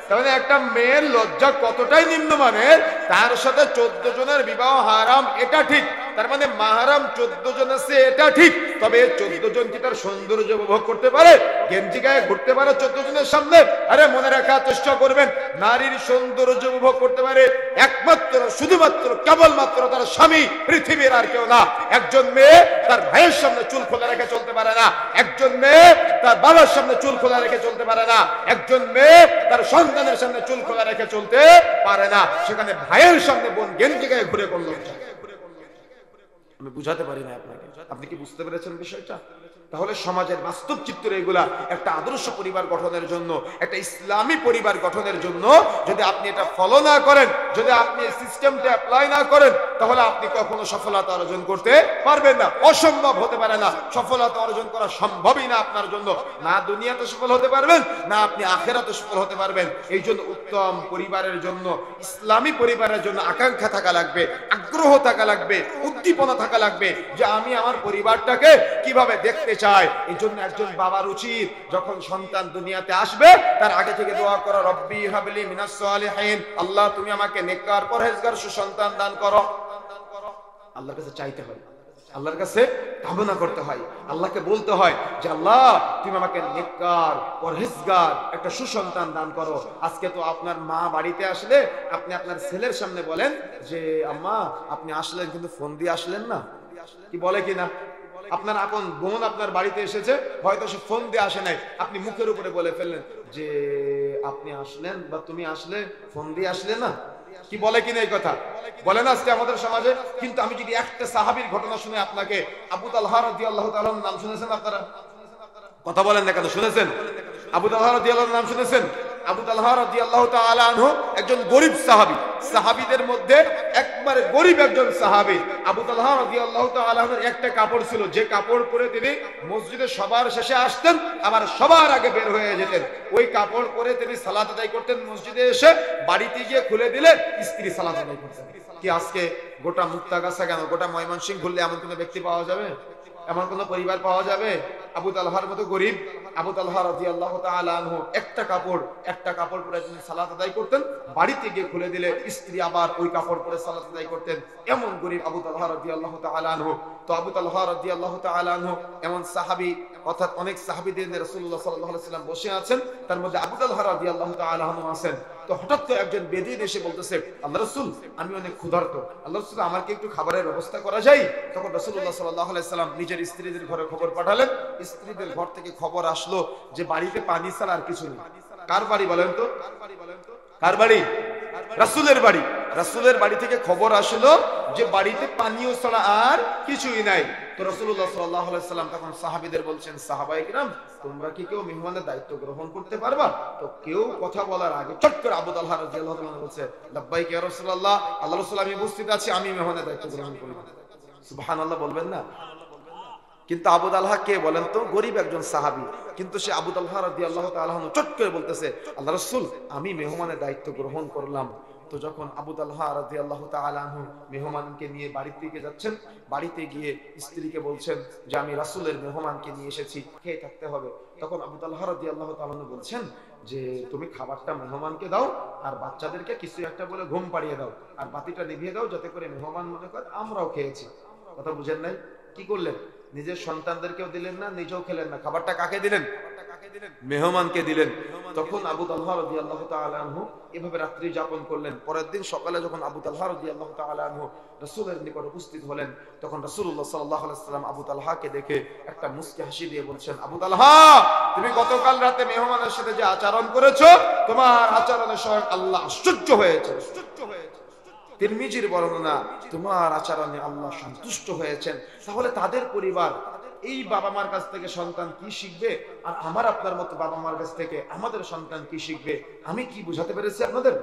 তাহলে একটা মেয়ের লজ্জা কতটাই নিম্নমানের, তার সাথে 14 জনের বিবাহ হারাম, এটা ঠিক। তার মানে মাহারাম 14 জন আছে, এটা ঠিক। তবে 14 জন কি তার সৌন্দর্য উপভোগ করতে পারে? গেঞ্জি গায়ে ঘুরতে পারে 14 জনের সামনে? আরে মনে রাখার চেষ্টা করবেন, নারীর সৌন্দর্য উপভোগ করতে পারে একমাত্র, শুধুমাত্র, কেবলমাত্র তার স্বামী, পৃথিবীর আর কেউ না। একজন মেয়ে তার ভাইয়ের সামনে চুল খোলা রেখে চলতে পারে না, একজন মেয়ে তার বাবার সামনে চুল খোলা রেখে চলতে পারে না, একজন মেয়ে তার সন্তানের সামনে চুল খোলা রেখে চলতে পারে না। সেখানে ভাইয়ের সামনে বোন গেঞ্জি গায়ে ঘুরে করলো। আমি বুঝাতে পারি না আপনাকে, আপনি কি বুঝতে পেরেছেন বিষয়টা? তাহলে সমাজের বাস্তব চিত্র এগুলা একটা আদর্শ পরিবার গঠনের জন্য, একটা ইসলামী পরিবার গঠনের জন্য যদি আপনি এটা ফলো না করেন, যদি আপনি এই সিস্টেমটা অ্যাপ্লাই না করেন, তাহলে আপনি কখনো সফলতা অর্জন করতে পারবেন না। অসম্ভব হতে পারে না, সফলতা অর্জন করা সম্ভবই না আপনার জন্য। না দুনিয়াতে সফল হতে পারবেন, না আপনি আখিরাতে সফল হতে পারবেন। এই জন্য উত্তম পরিবারের জন্য, ইসলামী পরিবারের জন্য আকাঙ্ক্ষা থাকা লাগবে, আগ্রহ থাকা লাগবে, উদ্দীপনা থাকা লাগবে যে আমি আমার পরিবারটাকে কিভাবে দেখতে চাই। এই জন্য একজন বাবার উচিত যখন সন্তান দুনিয়াতে আসবে তার আগে থেকে দোয়া করা, রব্বি হাবলি মিনাস সালিহিন, আল্লাহ তুমি আমাকে নেককার পরহেজগার সুসন্তান দান করো। আল্লাহর কাছে চাইতে হয়, আল্লাহর কাছে কামনা করতে হয়, আল্লাহকে বলতে হয় যে আল্লাহ তুমি আমাকে নেককার পরহেজগার একটা সুসন্তান দান করো। আজকে তো আপনার মা বাড়িতে আসলে আপনি আপনার ছেলের সামনে বলেন যে আম্মা আপনি আসলেন কিন্তু ফোন দিয়ে আসলেন না, কি বলে কিনা? আপনার আপন বোন আপনার বাড়িতে এসেছে, হয়তো সে ফোন দিয়ে আসে নাই, আপনি মুখের উপরে বলে ফেললেন যে আপনি আসলেন বা তুমি আসলে, ফোন দিয়ে আসলে না। কি বলে কিনা এই কথা? বলে না আজকে আমাদের সমাজে। কিন্তু আমি যদি একটা সাহাবীর ঘটনা শুনে আপনাকে, আবু তালহা রাদিয়াল্লাহু তাআলার নাম শুনেছেন আপনারা? কথা বলেন না কেন? শুনেছেন? আবু তালহা রাদিয়াল্লাহু নাম শুনেছেন? আবু তালহা রাদিয়াল্লাহু তাআলা আনহু একজন গরীব সাহাবী, সাহাবীদের মধ্যে একবারে গরীব একজন সাহাবী। আবু তালহা রাদিয়াল্লাহু তাআলা আনহুর একটা কাপড় ছিল, যে কাপড় পরে তিনি মসজিদে সবার শেষে আসতেন, আবার সবার আগে বের হয়ে যেতেন। ওই কাপড় পরে তিনি সালাত আদায় করতেন, মসজিদে এসে বাড়িতে গিয়ে খুলে দিলে স্ত্রী সালাত আদায় করতেন। কি আজকে গোটা মুক্তাগাছা কেন গোটা ময়মনসিংহ ঘুরলে এমন কোনো ব্যক্তি পাওয়া যাবে? এমন কোন পরিবার পাওয়া যাবে? আবু তালহার মতো গরিব আবু তালহা রাদিয়াল্লাহু তাআলা আনহু একটা কাপড় পরে তিনি সালাত আদায় করতেন, বাড়িতে গিয়ে খুলে দিলে স্ত্রী আবার ওই কাপড় পরে সালাত আদায় করতেন। এমন গরিব আবু তালহা রাদিয়াল্লাহু তাআলা আনহু। তো আবু তালহা রাদিয়াল্লাহু তাআলা আনহু এমন সাহাবী, অর্থাৎ অনেক সাহাবীদের রাসূলুল্লাহ সাল্লাল্লাহু আলাইহি ওয়াসাল্লাম বসে আছেন, তার মধ্যে আবু তালহা রাদিয়াল্লাহু তাআলা আনহু আছেন। তো হঠাৎ তো একজন বেদুইন এসে বলতেছে, আল্লাহ রাসূল আমি অনেক ক্ষুধার্ত, আল্লাহ রাসূল আমার কি একটু খাবারের ব্যবস্থা করা যায়? তখন রাসূলুল্লাহ সাল্লাল্লাহু আলাইহি ওয়াসাল্লাম নিজের স্ত্রীদের ঘরে খবর পাঠালেন। স্ত্রীদের ঘর থেকে খবর আসলো যে বাড়িতে পানি ছাড়া আর কিছু নেই। কার বাড়ি বলেন তো? কার বাড়ি? রাসূলের বাড়ি। রাসূলের বাড়ি থেকে খবর আসলো যে বাড়িতে পানীয় ছাড়া আর কিছুই নাই। তো রাসূলুল্লাহ সাল্লাল্লাহু আলাইহি সাল্লাম তখন সাহাবীদের বলছেন, সাহাবায়ে কিরাম তোমরা কি কেউ মেহমানের দায়িত্ব গ্রহণ করতে পারবা? তো কেউ কথা বলার আগে চট করে আবু তালহা রাদিয়াল্লাহু তাআলা বলছে, লাব্বাইক ইয়া রাসূলুল্লাহ, আল্লাহর রাসূল আমি উপস্থিত আছি, আমি মেহমানের দায়িত্ব গ্রহণ করব। সুবহানাল্লাহ বলবেন না? কিন্তু আবু তালহা কে বলেন তো? গরিব একজন সাহাবী, কিন্তু সে আবু তালহা রাদিয়াল্লাহু তাআলা আনহু চট করে বলতেছে, আল্লাহর রাসূল আমি মেহমানের দায়িত্ব গ্রহণ করলাম। তো যখন আবু তালহা রাদিয়াল্লাহু তাআলা আনহু মেহমানকে নিয়ে বাড়ির দিকে যাচ্ছেন, বাড়িতে গিয়ে স্ত্রীকে বলছেন যে আমি রাসূলের মেহমানকে নিয়ে এসেছি, খেয়ে থাকতে হবে। তখন আবু তালহা রাদিয়াল্লাহু তাআলা আনহু বলছেন যে তুমি খাবারটা মেহমানকে দাও আর বাচ্চাদেরকে কিছু একটা বলে ঘুম পাড়িয়ে দাও আর বাতিটা নিভিয়ে দাও, যাতে করে মেহমান মনে করে আমরাও খেয়েছি। কথা বুঝেন নাই? কি করলেন? নিজের সন্তানদেরকেও দিলেন না, নিজেও খেলেন না, খাবারটা কাকে দিলেন? মেহমানকে দিলেন। তখন আবু তালহা রাদিয়াল্লাহু তাআলা আনহু এভাবে রাত্রি যাপন করলেন। পরের দিন সকালে যখন আবু তালহা রাদিয়াল্লাহু তাআলা আনহু রাসূলের নিকট উপস্থিত হলেন, তখন রাসূলুল্লাহ সাল্লাল্লাহু আলাইহি ওয়াসাল্লাম আবু তালহাকে দেখে একটা মুস্কি হাসি দিয়ে বলছেন, আবু তালহা তুমি গতকাল রাতে মেহমানের সাথে যে আচরণ করেছো, তোমার আচরণে স্বয়ং আল্লাহ আশ্চর্য হয়েছে। তিরমিজির বর্ণনা, তোমার আচরণে আল্লাহ সন্তুষ্ট হয়েছেন। তাহলে তাদের পরিবার এই বাবা মার কাছ থেকে সন্তান কি শিখবে, আর আমার আপনার মতো বাবা মার কাছ থেকে আমাদের সন্তান কি শিখবে? আমি কি বুঝাতে পেরেছি আপনাদের?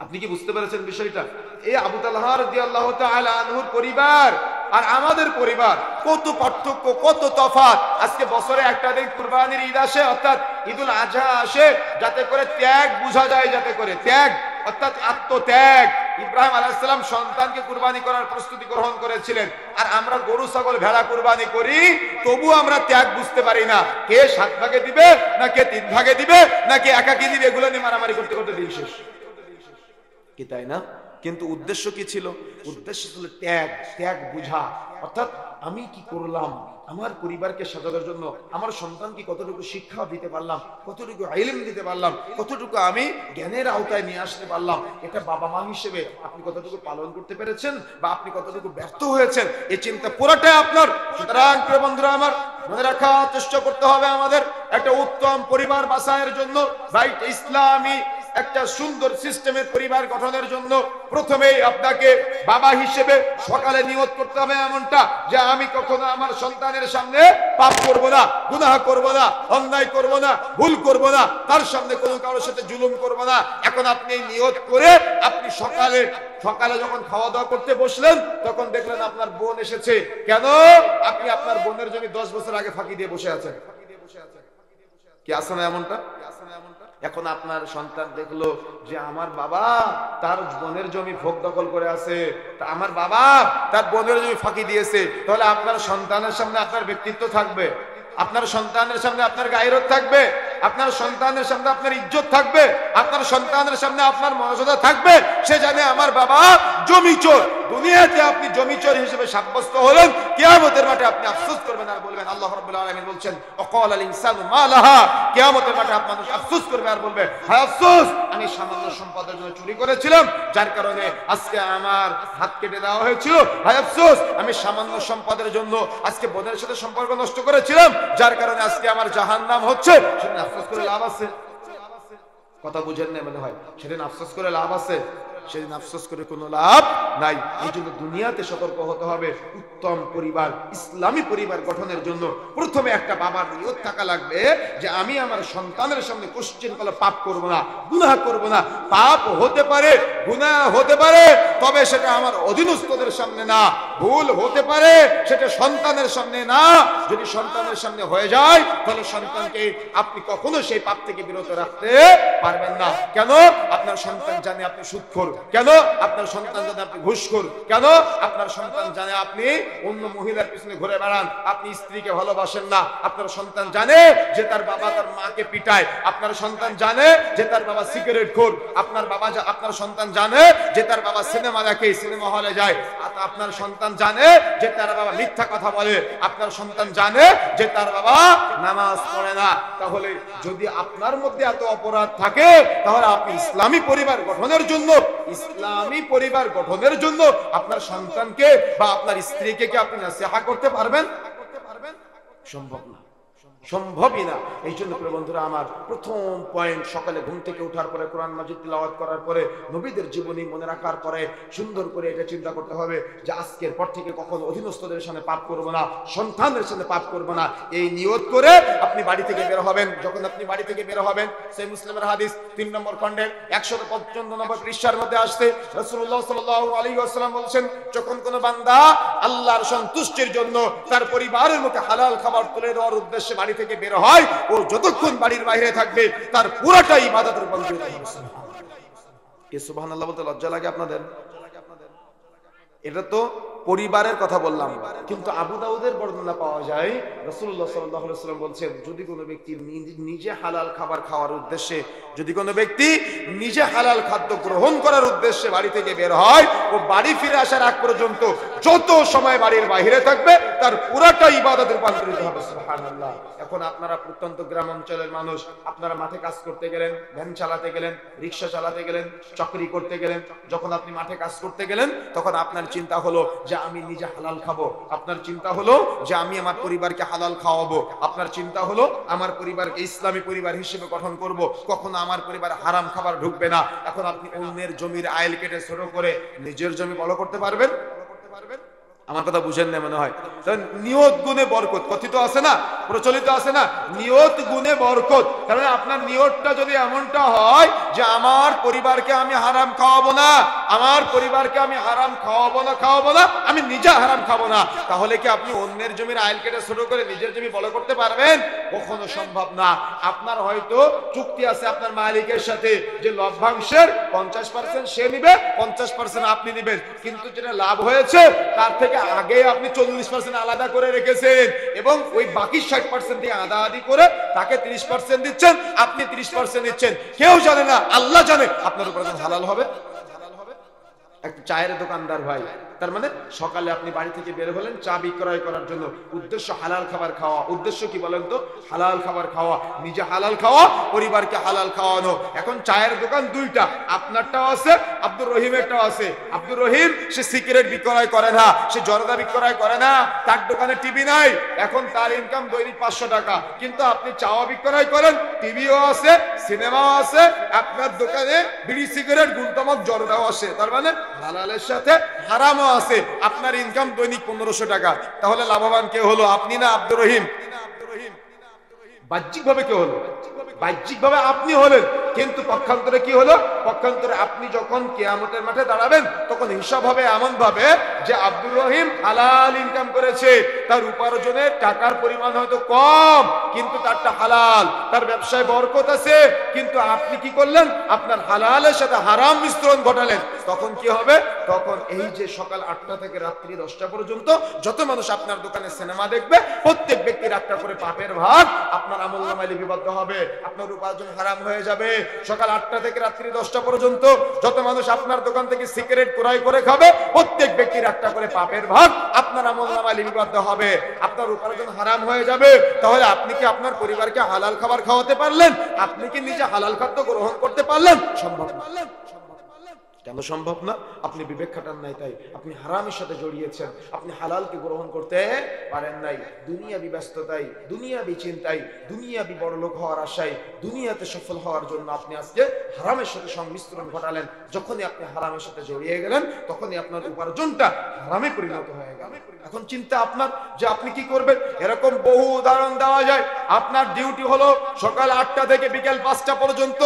আপনি কি বুঝতে পেরেছেন বিষয়টা? এই আবু তালহা রাদিয়াল্লাহু তাআলা আনহুর পরিবার আর আমাদের পরিবার কত পার্থক্য, কত তফাৎ। আজকে বছরে একটা দিন কুরবানির ঈদ আসে, অর্থাৎ ঈদুল আজহা আসে, যাতে করে ত্যাগ বোঝা যায়, যাতে করে ত্যাগ অর্থাৎ আত্মত্যাগ। ইব্রাহিম আলাইহিস সালাম সন্তানকে কুরবানি করার প্রস্তুতি গ্রহণ করেছিলেন, আর আমরা গরু ছাগল ভেড়া কুরবানি করি, তবু আমরা ত্যাগ বুঝতে পারি না। কে 7 ভাগে দিবে, না কে 3 ভাগে দিবে, না কে একাকি দিবে, এগুলো নিয়ে মারামারি করতে করতে দিন শেষ, কি তাই না? কিন্তু উদ্দেশ্য কি ছিল? উদ্দেশ্য ছিল ত্যাগ, ত্যাগ বুঝা। অর্থাৎ আমি কি করলাম আমার পরিবারকে সাজানোর জন্য, আমার সন্তানকে কতটুকু শিক্ষা দিতে পারলাম, কতটুকু ইলম দিতে পারলাম, কতটুকু আমি জ্ঞানের আওতায় নিয়ে আসতে পারলাম, এটা বাবা মা হিসেবে আপনি কতটুকু পালন করতে পেরেছেন বা আপনি কতটুকু ব্যর্থ হয়েছেন, এই চিন্তা পুরোটাই আপনার। সুতরাং প্রিয় বন্ধুরা আমার, মনে রাখার চেষ্টা করতে হবে আমাদের একটা উত্তম পরিবার বাছাইয়ের জন্য, রাইট ইসলামী একটা সুন্দর সিস্টেমের পরিবার গঠনের জন্য প্রথমেই আপনাকে বাবা হিসেবে সকালে নিয়ত করতে হবে এমনটা যে আমি কখনো আমার সন্তানের সামনে পাপ করব না, গুনাহ করব না, অন্যায় করব না, ভুল করব না, তার সামনে কোনো কারোর সাথে জুলুম করব না। এখন আপনি নিয়ত করে আপনি সকালে যখন খাওয়া দাওয়া করতে বসলেন, তখন দেখলেন আপনার বোন এসেছে। কেন? আপনি আপনার বোনের জমি 10 বছর আগে ফাঁকি দিয়ে বসে আছেন। কি আছে না এমনটা? এখন আপনার সন্তান দেখলো যে আমার বাবা তার বোনের জমি ভোগ দখল করে আছে, আমার বাবা তার বোনের জমি ফাঁকি দিয়েছে, তাহলে আপনার সন্তানের সামনে আপনার ব্যক্তিত্ব থাকবে, আপনার সন্তানের সামনে আপনার গায়রত থাকবে, আপনার সন্তানের সামনে আপনার ইজ্জত থাকবে, আপনার সন্তানের সামনে আপনার মর্যাদা থাকবে। সে জানে আমার বাবা জমিচোর। দুনিয়াতে আপনি জমিচোর হিসেবে সাব্যস্ত হলেন, কিয়ামতের মাঠে আপনি আফসোস করবেন আর বলবেন, আল্লাহ রাব্বুল আলামিন বলছেন ওয়াকাল আল ইনসানু মা লাহা, কিয়ামতের মাঠে মানুষ আফসোস করবে আর বলবে, হায় আফসোস আমি সামান্য সম্পদের জন্য চুরি করেছিলাম, যার কারণে আজকে আমার হাত কেটে দেওয়া হয়েছিল। হায় আফসোস আমি সামান্য সম্পদের জন্য আজকে বোনের সাথে সম্পর্ক নষ্ট করেছিলাম, যার কারণে আজকে আমার জাহান্নাম হচ্ছে। সেদিন আফসোস করে লাভ আছে? কথা বুঝেন না মনে হয়। সেদিন আফসোস করে লাভ আছে? সেদিন আফসোস করে কোনো লাভ নাই। এই জন্য দুনিয়াতে সতর্ক হতে হবে উত্তম পরিবার, ইসলামী পরিবার গঠনের জন্য প্রথমে একটা বাবার নিয়ত থাকা লাগবে যে আমি আমার সন্তানের সামনে কোশ্চেন করলে পাপ করব না, গুনাহ করব না। পাপ হতে পারে, গুনাহ হতে পারে, তবে সেটা আমার অধীনস্থদের সামনে না। ভুল হতে পারে, সেটা সন্তানের সামনে না। যদি সন্তানের সামনে হয়ে যায়, তাহলে সন্তানকে আপনি কখনো সেই পাপ থেকে বিরত রাখতে পারবেন না। কেন? আপনার সন্তান জানে আপনি সুদখোর। কেন? আপনার সন্তান জানে আপনি ঘুষখোর। কেন? আপনার সন্তান জানে আপনি অন্য মহিলার পিছনে ঘুরে বেড়ান, আপনি স্ত্রীকে ভালোবাসেন না। আপনার সন্তান জানে যে তার বাবা তার মাকে পিটায়। আপনার সন্তান জানে যে তার বাবা সিগারেট খোর। আপনার সন্তান জানে যে তার বাবা সিনেমা দেখে, সিনেমা হলে যায়। আপনার সন্তান জানে যে তার বাবা মিথ্যা কথা বলে। আপনার সন্তান জানে যে তার বাবা নামাজ পড়ে না। তাহলে যদি আপনার মধ্যে এত অপরাধ থাকে, তাহলে আপনি ইসলামী পরিবার গঠনের জন্য আপনার সন্তানকে বা আপনার স্ত্রীকে কি আপনি নাসিহা করতে পারবেন? সম্ভব না। সম্ভবই না। এই জন্য প্রিয় বন্ধুরা আমার, প্রথম পয়েন্ট, সকালে ঘুম থেকে ওঠার পরে কোরআন মাজিদ তিলাওয়াত করার পরে নবীদের জীবনী মনে রাখার পরে সুন্দর করে এটা চিন্তা করতে হবে যে আজকের পর থেকে কখনো অধীনস্থদের সামনে পাপ করব না, সন্তানদের সামনে পাপ করব না। এই নিয়ত করে আপনি বাড়ি থেকে বের হবেন। যখন আপনি বাড়ি থেকে বের হবেন, সেই মুসলিমের হাদিস 3 নম্বর খণ্ডের 155 নম্বর পৃষ্ঠার মধ্যে আসছে, রাসূলুল্লাহ সাল্লাল্লাহু আলাইহি ওয়াসাল্লাম বলেছেন, যখন কোন বান্দা আল্লাহর সন্তুষ্টির জন্য তার পরিবারের মুখে হালাল খাবার তুলে দেওয়ার উদ্দেশ্যে বাড়ি থেকে বের হয়, ও যতক্ষণ বাড়ির বাইরে থাকবে তার পুরোটাই ইবাদতে রূপান্তরিত হবে। কি সুবহানাল্লাহ বলতে লজ্জা লাগে আপনাদের? এটা তো পরিবারের কথা বললাম, কিন্তু আবু দাউদের বর্ণনা পাওয়া যায়, রাসূলুল্লাহ সাল্লাল্লাহু আলাইহি ওয়াসাল্লাম বলছেন, যদি কোনো ব্যক্তি নিজে হালাল খাবার খাওয়ার উদ্দেশ্যে, যদি কোনো ব্যক্তি নিজে হালাল খাদ্য গ্রহণ করার উদ্দেশ্যে বাড়ি থেকে বের হয়, ও বাড়ি ফিরে আসার আগ পর্যন্ত যত সময় বাড়ির বাইরে থাকবে তার পুরোটা ইবাদতে রূপান্তরিত হবে। সুবহানাল্লাহ। এখন আপনারা প্রত্যন্ত গ্রাম অঞ্চলের মানুষ, আপনারা মাঠে কাজ করতে গেলেন, ভ্যান চালাতে গেলেন, রিক্সা চালাতে গেলেন, চাকরি করতে গেলেন, যখন আপনি মাঠে কাজ করতে গেলেন তখন আপনার চিন্তা হলো যে আমি নিজে হালাল খাবো, আপনার চিন্তা হলো যে আমি আমার পরিবারকে হালাল খাওয়াবো, আপনার চিন্তা হলো আমার পরিবারকে ইসলামী পরিবার হিসেবে গঠন করব, কখনো আমার পরিবার হারাম খাবার ঢুকবে না। এখন আপনি অন্যের জমির আইল কেটে ছোট করে নিজের জমি বড় করতে পারবেন? আমার কথা বুঝেন না মনে হয়। নিয়ত গুণে বরকত কথিত আছে না, প্রচলিত আছে না, নিয়ত গুণে বরকত। কারণ আপনার নিয়তটা যদি এমনটা হয় যে আমার পরিবারকে আমি হারাম খাওয়াবো না, আমার পরিবারকে আমি হারাম খাওয়াবো না, আমি নিজে হারাম খাবো না, তাহলে কি আপনি অন্যের জমির আইল কেটে শুরু করে নিজের জমি বড় করতে পারবেন? কখনো সম্ভব না। আপনার হয়তো চুক্তি আছে আপনার মালিকের সাথে যে লভ্যাংশের 50% সে নিবে, 50% আপনি নিবেন, কিন্তু যেটা লাভ হয়েছে তার থেকে আগে আপনি 40% আলাদা করে রেখেছেন এবং ওই বাকি 60% দিয়ে আদা আদি করে তাকে 30% দিচ্ছেন, আপনি 30% দিচ্ছেন। কেউ জানে না, আল্লাহ জানে আপনার উপর হালাল হবে। একটা চায়ের দোকানদার ভাই, তার মানে সকালে আপনি বাড়ি থেকে বের হলেন চা বিক্রয় করার জন্য, উদ্দেশ্য হালাল খাবার খাওয়া। উদ্দেশ্য কি বলেন তো? হালাল খাবার খাওয়া, নিজে হালাল খাওয়া, পরিবারকে হালাল খাওয়ানো। এখন চায়ের দোকান দুইটা, আপনারটাও আছে, আব্দুর রহিমেরটাও আছে। আব্দুর রহিম সে সিগারেট বিক্রয় করে না, সে জর্দা বিক্রয় করে না, তার দোকানে টিভি নাই, এখন তার ইনকাম দৈনিক 500 টাকা, কিন্তু আপনি চাও বিক্রয় করেন, টিভিও আছে, সিনেমাও আছে, আপনার দোকানে বিড়ি সিগারেট গুলতামক জর্দাও আছে, তার মানে হালালের সাথে হারামও আছে, আপনার ইনকাম দৈনিক 1500 টাকা। তাহলে লাভবান কে হলো, আপনি না আব্দুর রহিম? বাহ্যিক ভাবে কে হলো? বাহ্যিক ভাবে আপনি হলেন, কিন্তু পক্ষান্তরে কি হলো? পক্ষান্তরে আপনি যখন কিয়ামতের মাঠে দাঁড়াবেন তখন হিসাব হবে এমন ভাবে যে আব্দুর রহিম হালাল ইনকাম করেছে, তার উপার্জনের টাকার পরিমাণ হয়তো কম, কিন্তু তারটা হালাল, তার ব্যবসায় বরকত আছে, কিন্তু আপনি কি করলেন? আপনার হালালের সাথে হারাম মিশ্রণ ঘটালেন। তখন কি হবে? তখন এই যে সকাল 8টা থেকে রাত্রি 10টা পর্যন্ত যত মানুষ আপনার দোকানে সিনেমা দেখবে, প্রত্যেক ব্যক্তির একটা করে পাপের ভাগ আপনার আমলনামায় লিপিবদ্ধ হবে, আপনার উপার্জন হারাম হয়ে যাবে। সকাল 8টা থেকে রাত্রি 10টা পর্যন্ত যত মানুষ আপনার দোকান থেকে সিগারেট ক্রয় করে খাবে, প্রত্যেক ব্যক্তির একটা করে পাপের ভাগ আপনার আমলনামায় লিপিবদ্ধ হবে, আপনার উপার্জন হারাম হয়ে যাবে। তাহলে আপনি কি আপনার পরিবারকে হালাল খাবার খাওয়াতে পারলেন? আপনি কি নিজে হালাল খাদ্য গ্রহণ করতে পারলেন? সম্ভব না। কেন সম্ভব না? আপনি বিবেক খাটান নাই, তাই আপনি হারামের সাথে জড়িয়েছেন, আপনি হালালকে গ্রহণ করতে পারেন নাই। দুনিয়াবি ব্যস্ততাই, দুনিয়াবি চিন্তাই, দুনিয়াবি বড়লোক হওয়ার আশায়, দুনিয়াতে সফল হওয়ার জন্য আপনি আজকে হারামের সাথে সংমিশ্রণ ঘটালেন। যখনই আপনি হারামের সাথে জড়িয়ে গেলেন তখনই আপনার উপার্জনটা হারামে পরিণত হয়ে গেল। এখন চিন্তা আপনার যে আপনি কি করবেন। এরকম বহু উদাহরণ দেওয়া যায়। আপনার ডিউটি হলো সকাল 8টা থেকে বিকেল 5টা পর্যন্ত,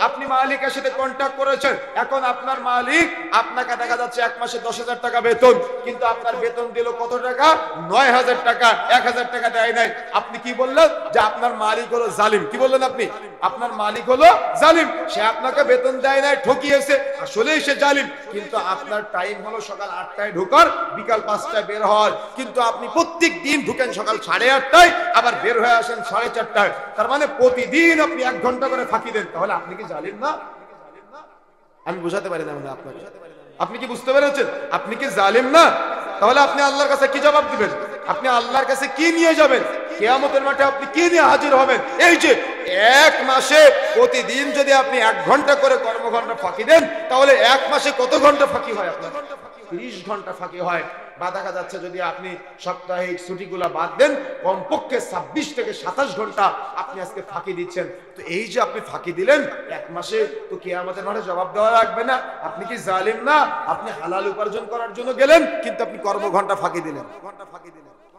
আপনি মালিকের সাথে কন্ট্যাক্ট করেছেন। এখন আপনার মালিক আপনাকে দেখা যাচ্ছে 1 মাসে 10,000 টাকা বেতন, কিন্তু আপনার বেতন দিল কত টাকা? 9,000 টাকা, 1,000 টাকা দেয় নাই। আপনি কি বললেন? যে আপনার মালিক হলো জালিম। কি বললেন আপনি? আপনার মালিক হলো জালিম, সে আপনাকে বেতন দেয় নাই, ঠকিয়েছে, আসলেই সে জালিম। কিন্তু আপনার টাইম হলো সকাল 8টায় ঢোকার, বিকাল 5টায় বের হওয়ার, কিন্তু আপনি প্রত্যেক দিন ঢুকেন সকাল 8:30টায়, আবার বের হয়ে আসেন 4:30টায়। তার মানে প্রতিদিন আপনি 1 ঘন্টা করে ফাঁকি দেন। তাহলে আপনি কি জালিম না? আমি বুঝাতে পারি না আপনাকে, আপনি কি বুঝতে পেরেছেন? আপনি কি জালিম না? তাহলে আপনি আল্লাহর কাছে কি জবাব দিবেন? আপনি আল্লাহর কাছে কি নিয়ে যাবেন? কিয়ামতের মাঠে আপনি কি নিয়ে হাজির হবেন? এই যে 1 মাসে প্রতিদিন যদি আপনি 1 ঘন্টা করে কর্মঘন্টা ফাঁকি দেন, তাহলে 1 মাসে কত ঘন্টা ফাঁকি হয়? আপনার 30 ঘন্টা ফাঁকি হয়। বা দেখা যাচ্ছে যদি আপনি সাপ্তাহিক ছুটিগুলো বাদ দেন কমপক্ষে 26 থেকে 27 ঘন্টা আপনি আজকে ফাঁকি দিচ্ছেন। তো এই যে আপনি ফাঁকি দিলেন এক মাসে, তো কিয়ামতের মাঠে জবাব দেওয়া লাগবে না? আপনি কি জালিম না? আপনি হালাল উপার্জন করার জন্য গেলেন কিন্তু আপনি কর্মঘণ্টা ফাঁকি দিলেন।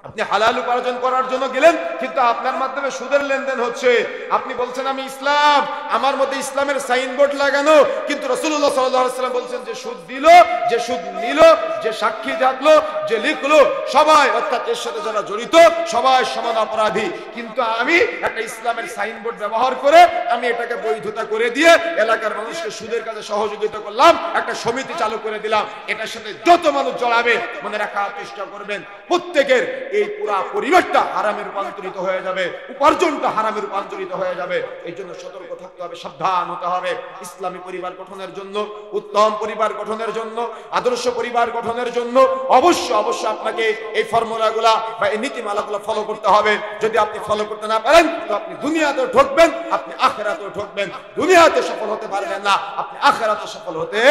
আপনি হালাল উপার্জন করার জন্য গেলেন কিন্তু আপনার মাধ্যমে সুদের লেনদেন হচ্ছে। আপনি বলছেন আমি ইসলাম, আমার মধ্যে ইসলামের সাইনবোর্ড লাগানো, কিন্তু রাসূলুল্লাহ সাল্লাল্লাহু আলাইহি ওয়াসাল্লাম বলছেন যে সুদ দিল, যে সুদ নিল, যে সাক্ষী থাকলো, যে লিখলো, সবাই অর্থাৎ এর সাথে যারা জড়িত সবাই সমান অপরাধী। কিন্তু আমি একটা ইসলামের সাইনবোর্ড ব্যবহার করে আমি এটাকে বৈধতা করে দিয়ে এলাকার মানুষকে সুদের কাজে সহযোগিতা করলাম, একটা সমিতি চালু করে দিলাম। এটার সাথে যত মানুষ জড়াবে মনে রাখার চেষ্টা করবেন প্রত্যেকের এই পুরা পরিবেশটা হারামে রূপান্তরিত হয়ে যাবে, উপার্জনটা হারামে রূপান্তরিত হয়ে যাবে। এই জন্য সতর্ক থাকতে হবে, সাবধান হতে হবে। ইসলামী পরিবার গঠনের জন্য, উত্তম পরিবার গঠনের জন্য, আদর্শ পরিবার গঠনের জন্য অবশ্যই আপনাকে এই ফর্মুলাগুলা বা এই নীতিমালাগুলো ফলো করতে হবে। যদি আপনি ফলো করতে না পারেন তো আপনি দুনিয়াতেও ঠকবেন, আপনি আখিরাতেও ঠকবেন। দুনিয়াতে সফল হতে পারবেন না, আপনি আখিরাতে সফল হতে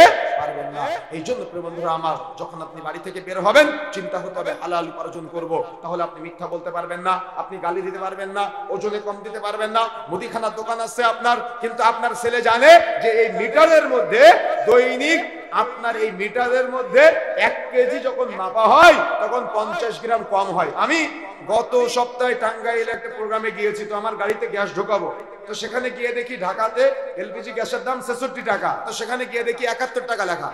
পারবেন না। এই জন্য প্রিয় বন্ধুরা আমার, যখন আপনি বাড়ি থেকে বের হবেন চিন্তা হতে হবে হালাল উপার্জন করব। তাহলে আপনি মিথ্যা বলতে পারবেন না, আপনি গালি দিতে পারবেন না, ওজনে কম দিতে পারবেন না। মুদিখানার দোকান আছে আপনার, কিন্তু আপনার ছেলে জানে যে এই মিটারের মধ্যে দৈনিক আপনার এই মিটারের মধ্যে 1 কেজি যখন মাপা হয় তখন 50 গ্রাম কম হয়। আমি গত সপ্তাহে টাঙ্গাইলে একটা প্রোগ্রামে গিয়েছি, তো আমার গাড়িতে গ্যাস ঢোকাবো, তো সেখানে গিয়ে দেখি ঢাকাতে এলপিজি গ্যাসের দাম 66 টাকা, তো সেখানে গিয়ে দেখি 71 টাকা লেখা।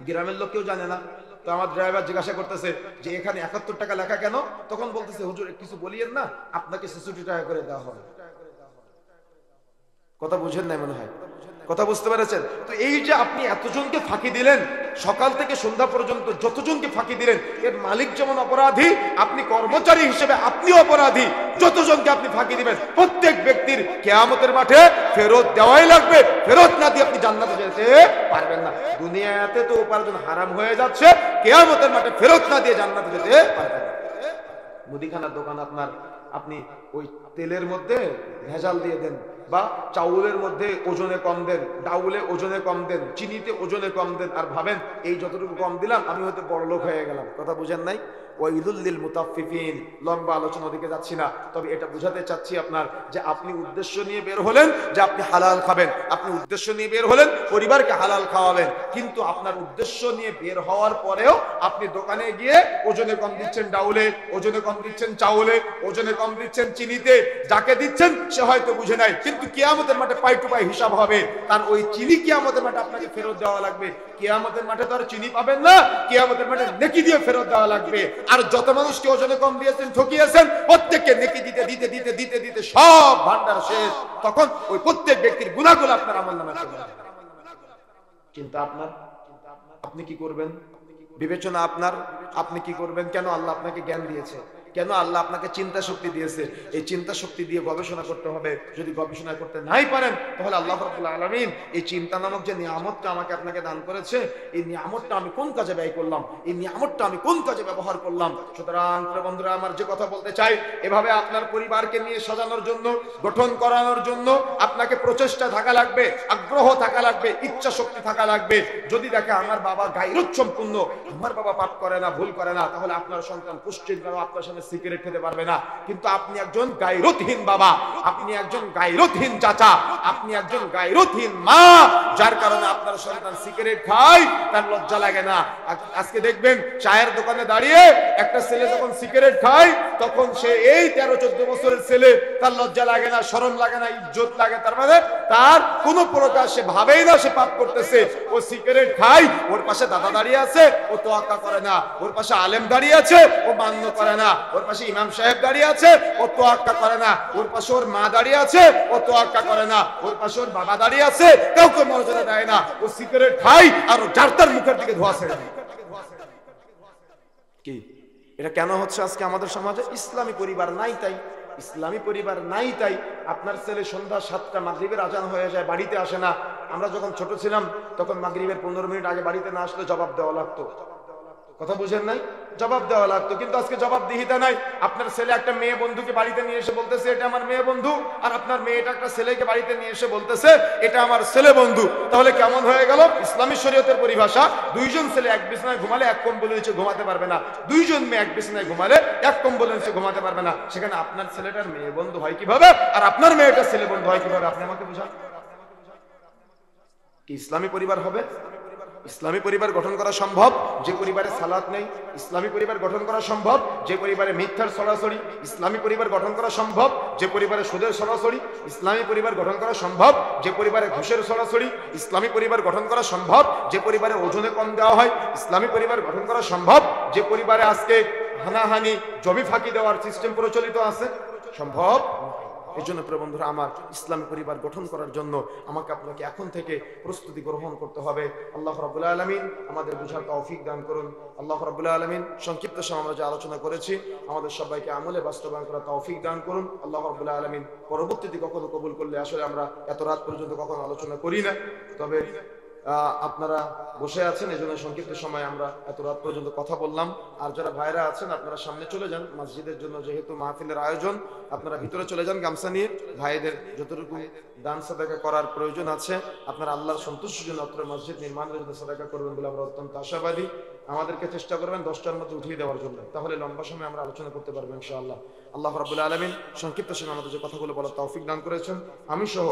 গ্রামের লোক কেউ জানে না। তো আমার ড্রাইভার জিজ্ঞাসা করতেছে যে এখানে 71 টাকা লেখা কেন? তখন বলতেছে হুজুর কিছু বলিয়েন না, আপনাকে 66 টাকা করে দেওয়া হবে। কথা বুঝেন নাই মনে হয়, কথা বুঝতে পেরেছেন? তো এই যে আপনি এতজনকে ফাঁকি দিলেন, সকাল থেকে সন্ধ্যা পর্যন্ত যতজনকে ফাঁকি দিলেন, এর মালিক যেমন অপরাধী, আপনি কর্মচারী হিসেবে আপনিও অপরাধী। যতজনকে আপনি ফাঁকি দিবেন প্রত্যেক ব্যক্তির কিয়ামতের মাঠে ফেরত দেওয়াই লাগবে। ফেরত না দিয়ে আপনি জান্নাতে যেতে পারবেন না। দুনিয়াতে তো উপার্জন হারাম হয়ে যাচ্ছে, কিয়ামতের মাঠে ফেরত না দিয়ে জান্নাতে যেতে পারবেন না। মুদিখানার দোকান আপনার, আপনি ওই তেলের মধ্যে ভেজাল দিয়ে দেন, বা চাউলের মধ্যে ওজনে কম দেন, ডাউলে ওজনে কম দেন, চিনিতে ওজনে কম দেন, আর ভাবেন এই যতটুকু কম দিলাম আমি হয়তো বড় লোক হয়ে গেলাম। কথা বুঝেন নাই? ওয়াইলুল লিল মুতাফফিফিন। লম্বা আলোচনা ওদিকে যাচ্ছি না, তবে এটা বুঝাতে চাচ্ছি আপনার যে আপনি উদ্দেশ্য নিয়ে বের হলেন যে আপনি হালাল খাবেন, আপনি উদ্দেশ্য নিয়ে বের হলেন পরিবারকে হালাল খাওয়াবেন, কিন্তু আপনার উদ্দেশ্য নিয়ে বের হওয়ার পরেও আপনি দোকানে গিয়ে ওজনে কম দিচ্ছেন ডাউলে, ওজনে কম দিচ্ছেন চাউলে, ওজনে কম দিচ্ছেন চিনিতে। যাকে দিচ্ছেন সে হয়তো বুঝে নাই, কিন্তু কিয়ামতের মাঠে পাই টু পাই হিসাব হবে। তার ওই চিনি কিয়ামতের মাঠে আপনাকে ফেরত দেওয়া লাগবে। কিয়ামতের মাঠে তো আর চিনি পাবেন না, কিয়ামতের মাঠে নেকি দিয়ে ফেরত দেওয়া লাগবে। আর যত মানুষকে ওজনে কম দিয়েছেন, ঠকিয়েছেন, প্রত্যেককে নেকি দিতে দিতে দিতে দিতে দিতে সব ভান্ডার শেষ। তখন ওই প্রত্যেক ব্যক্তির গুনাহগুলো আপনার আমলনামায় চলে যাবে। চিন্তা আপনার, আপনি কি করবেন? বিবেচনা আপনার, আপনি কি করবেন? কেন আল্লাহ আপনাকে জ্ঞান দিয়েছে? কেন আল্লাহ আপনাকে চিন্তা শক্তি দিয়েছে? এই চিন্তা শক্তি দিয়ে গবেষণা করতে হবে। যদি গবেষণা করতে নাই পারেন তাহলে আল্লাহ রাব্বুল আলামিন এই চিন্তা নামক যে নিয়ামতটা আমাকে আপনাকে দান করেছে, এই নিয়ামতটা আমি কোন কাজে ব্যয় করলাম, এই নিয়ামতটা আমি কোন কাজে ব্যবহার করলাম। সুতরাং বন্ধুরা আমার, যে কথা বলতে চাই, এভাবে আপনার পরিবারকে নিয়ে সাজানোর জন্য, গঠন করানোর জন্য আপনাকে প্রচেষ্টা থাকা লাগবে, আগ্রহ থাকা লাগবে, ইচ্ছা শক্তি থাকা লাগবে। যদি দেখে আমার বাবা গায়রত সম্পূর্ণ, আমার বাবা পাপ করে না, ভুল করে না, তাহলে আপনার সন্তান পুষ্টির আপনার সামনে সিগারেট খেতে পারবে না। কিন্তু আপনি একজন গায়রতহীন বাবা, আপনি একজন গায়রতহীন চাচা, আপনি একজন গায়রতহীন মা, যার কারণে আপনার সন্তান সিগারেট খায়, তার লজ্জা লাগে না। আজকে দেখবেন চায়ের দোকানে দাঁড়িয়ে একটা ছেলে যখন সিগারেট খায়, তখন সে এই 13-14 বছরের ছেলে, তার লজ্জা লাগে না, শরম লাগে না, ইজ্জত লাগে। তার মানে তার কোন প্রকার সে ভাবেই না সে পাপ করতেছে। ও সিগারেট খায়, ওর পাশে দাদা দাঁড়িয়ে আছে, ও তোয়াক্কা করে না। ওর পাশে আলেম দাঁড়িয়ে আছে, ও মান্য করে না। ওর পাশে ইমাম সাহেব দাঁড়িয়ে আছে, ও তোয়াক্কা করে না। ওর পাশে ওর মা দাঁড়িয়ে আছে, ও তোয়াক্কা করে না। ওর পাশে ওর বাবা দাঁড়িয়ে আছে, কাউকে মর্যাদা দেয় না। ও সিগারেট খায় আর ও যার তার মুখের দিকে ধোঁয়া ছেড়ে দেয়। কি এটা কেন হচ্ছে আজকে আমাদের সমাজে? ইসলামী পরিবার নাই তাই। ইসলামী পরিবার নাই তাই আপনার ছেলে সন্ধ্যা 7টা মাগরিবের আজান হয়ে যায়, বাড়িতে আসে না। আমরা যখন ছোট ছিলাম তখন মাগরিবের 15 মিনিট আগে বাড়িতে না আসলে জবাব দেওয়া লাগতো। কথা বুঝেন নাই? জবাব দেওয়া লাগতো, কিন্তু আজকে জবাবদিহিতা নাই। আপনার ছেলে একটা মেয়ে বন্ধুকে বাড়িতে নিয়ে এসে বলতেছে এটা আমার মেয়ে বন্ধু, আর আপনার মেয়েটা একটা ছেলেকে বাড়িতে নিয়ে এসে বলতেছে এটা আমার ছেলে বন্ধু। তাহলে কেমন হয়ে গেল? ইসলামী শরীয়তের পরিভাষা, দুইজন ছেলে এক বিছানায় ঘুমালে এক কম্বলের নিচে ঘুমাতে পারবে না, দুইজন মেয়ে এক বিছানায় ঘুমালে এক কম্বলের নিচে ঘুমাতে পারবে না। সেখানে আপনার ছেলেটার মেয়ে বন্ধু হয় কিভাবে, আর আপনার মেয়েটার ছেলে বন্ধু হয় কিভাবে? আপনি আমাকে বুঝান। কি ইসলামী পরিবার হবে? ইসলামী পরিবার গঠন করা সম্ভব যে পরিবারে সালাত নেই? ইসলামী পরিবার গঠন করা সম্ভব যে পরিবারে মিথ্যার ছড়াছড়ি? ইসলামী পরিবার গঠন করা সম্ভব যে পরিবারে সুদের ছড়াছড়ি? ইসলামী পরিবার গঠন করা সম্ভব যে পরিবারে ঘুষের ছড়াছড়ি? ইসলামী পরিবার গঠন করা সম্ভব যে পরিবারে ওজনে কম দেওয়া হয়? ইসলামী পরিবার গঠন করা সম্ভব যে পরিবারে আজকে হানাহানি জমি ফাঁকি দেওয়ার সিস্টেম প্রচলিত আছে? সম্ভব। এই জন্য প্রিয় বন্ধুরা আমার, ইসলামী পরিবার গঠন করার জন্য আমাকে আপনাকে এখন থেকে প্রস্তুতি গ্রহণ করতে হবে। আল্লাহ রাব্বুল আলামিন আমাদের বুঝার তৌফিক দান করুন। আল্লাহ রাব্বুল আলামিন সংক্ষিপ্ত সময় আমরা যে আলোচনা করেছি আমাদের সবাইকে আমলে বাস্তবায়ন করার তৌফিক দান করুন। আল্লাহ রাব্বুল আলামিন পরবর্তীতে কখনো কবুল করলে, আসলে আমরা এত রাত পর্যন্ত কখনো আলোচনা করি না, তবে আপনারা বসে আছেন এই জন্য সংক্ষিপ্ত সময় আমরা এত রাত পর্যন্ত কথা বললাম। আর যারা ভাইরা আছেন আপনারা সামনে চলে যান, মসজিদের জন্য যেহেতু মাহফিলের আয়োজন, আপনারা ভিতরে চলে যান গামছা নিয়ে। ভাইদের যতটুকু দান সাদাকা করার প্রয়োজন আছে আপনারা আল্লাহর সন্তুষ্টির জন্য অত্র মসজিদ নির্মাণের জন্য সাদাকা করবেন বলে আমরা অত্যন্ত আশাবাদী। আমাদেরকে চেষ্টা করবেন 10টার মধ্যে উঠিয়ে দেওয়ার জন্য, তাহলে লম্বা সময় আমরা আলোচনা করতে পারবো ইনশাআল্লাহ। আল্লাহ রাব্বুল আলামিন সংক্ষিপ্ত সময় আমাদের যে কথাগুলো বলার তৌফিক দান করেছেন, আমি সহ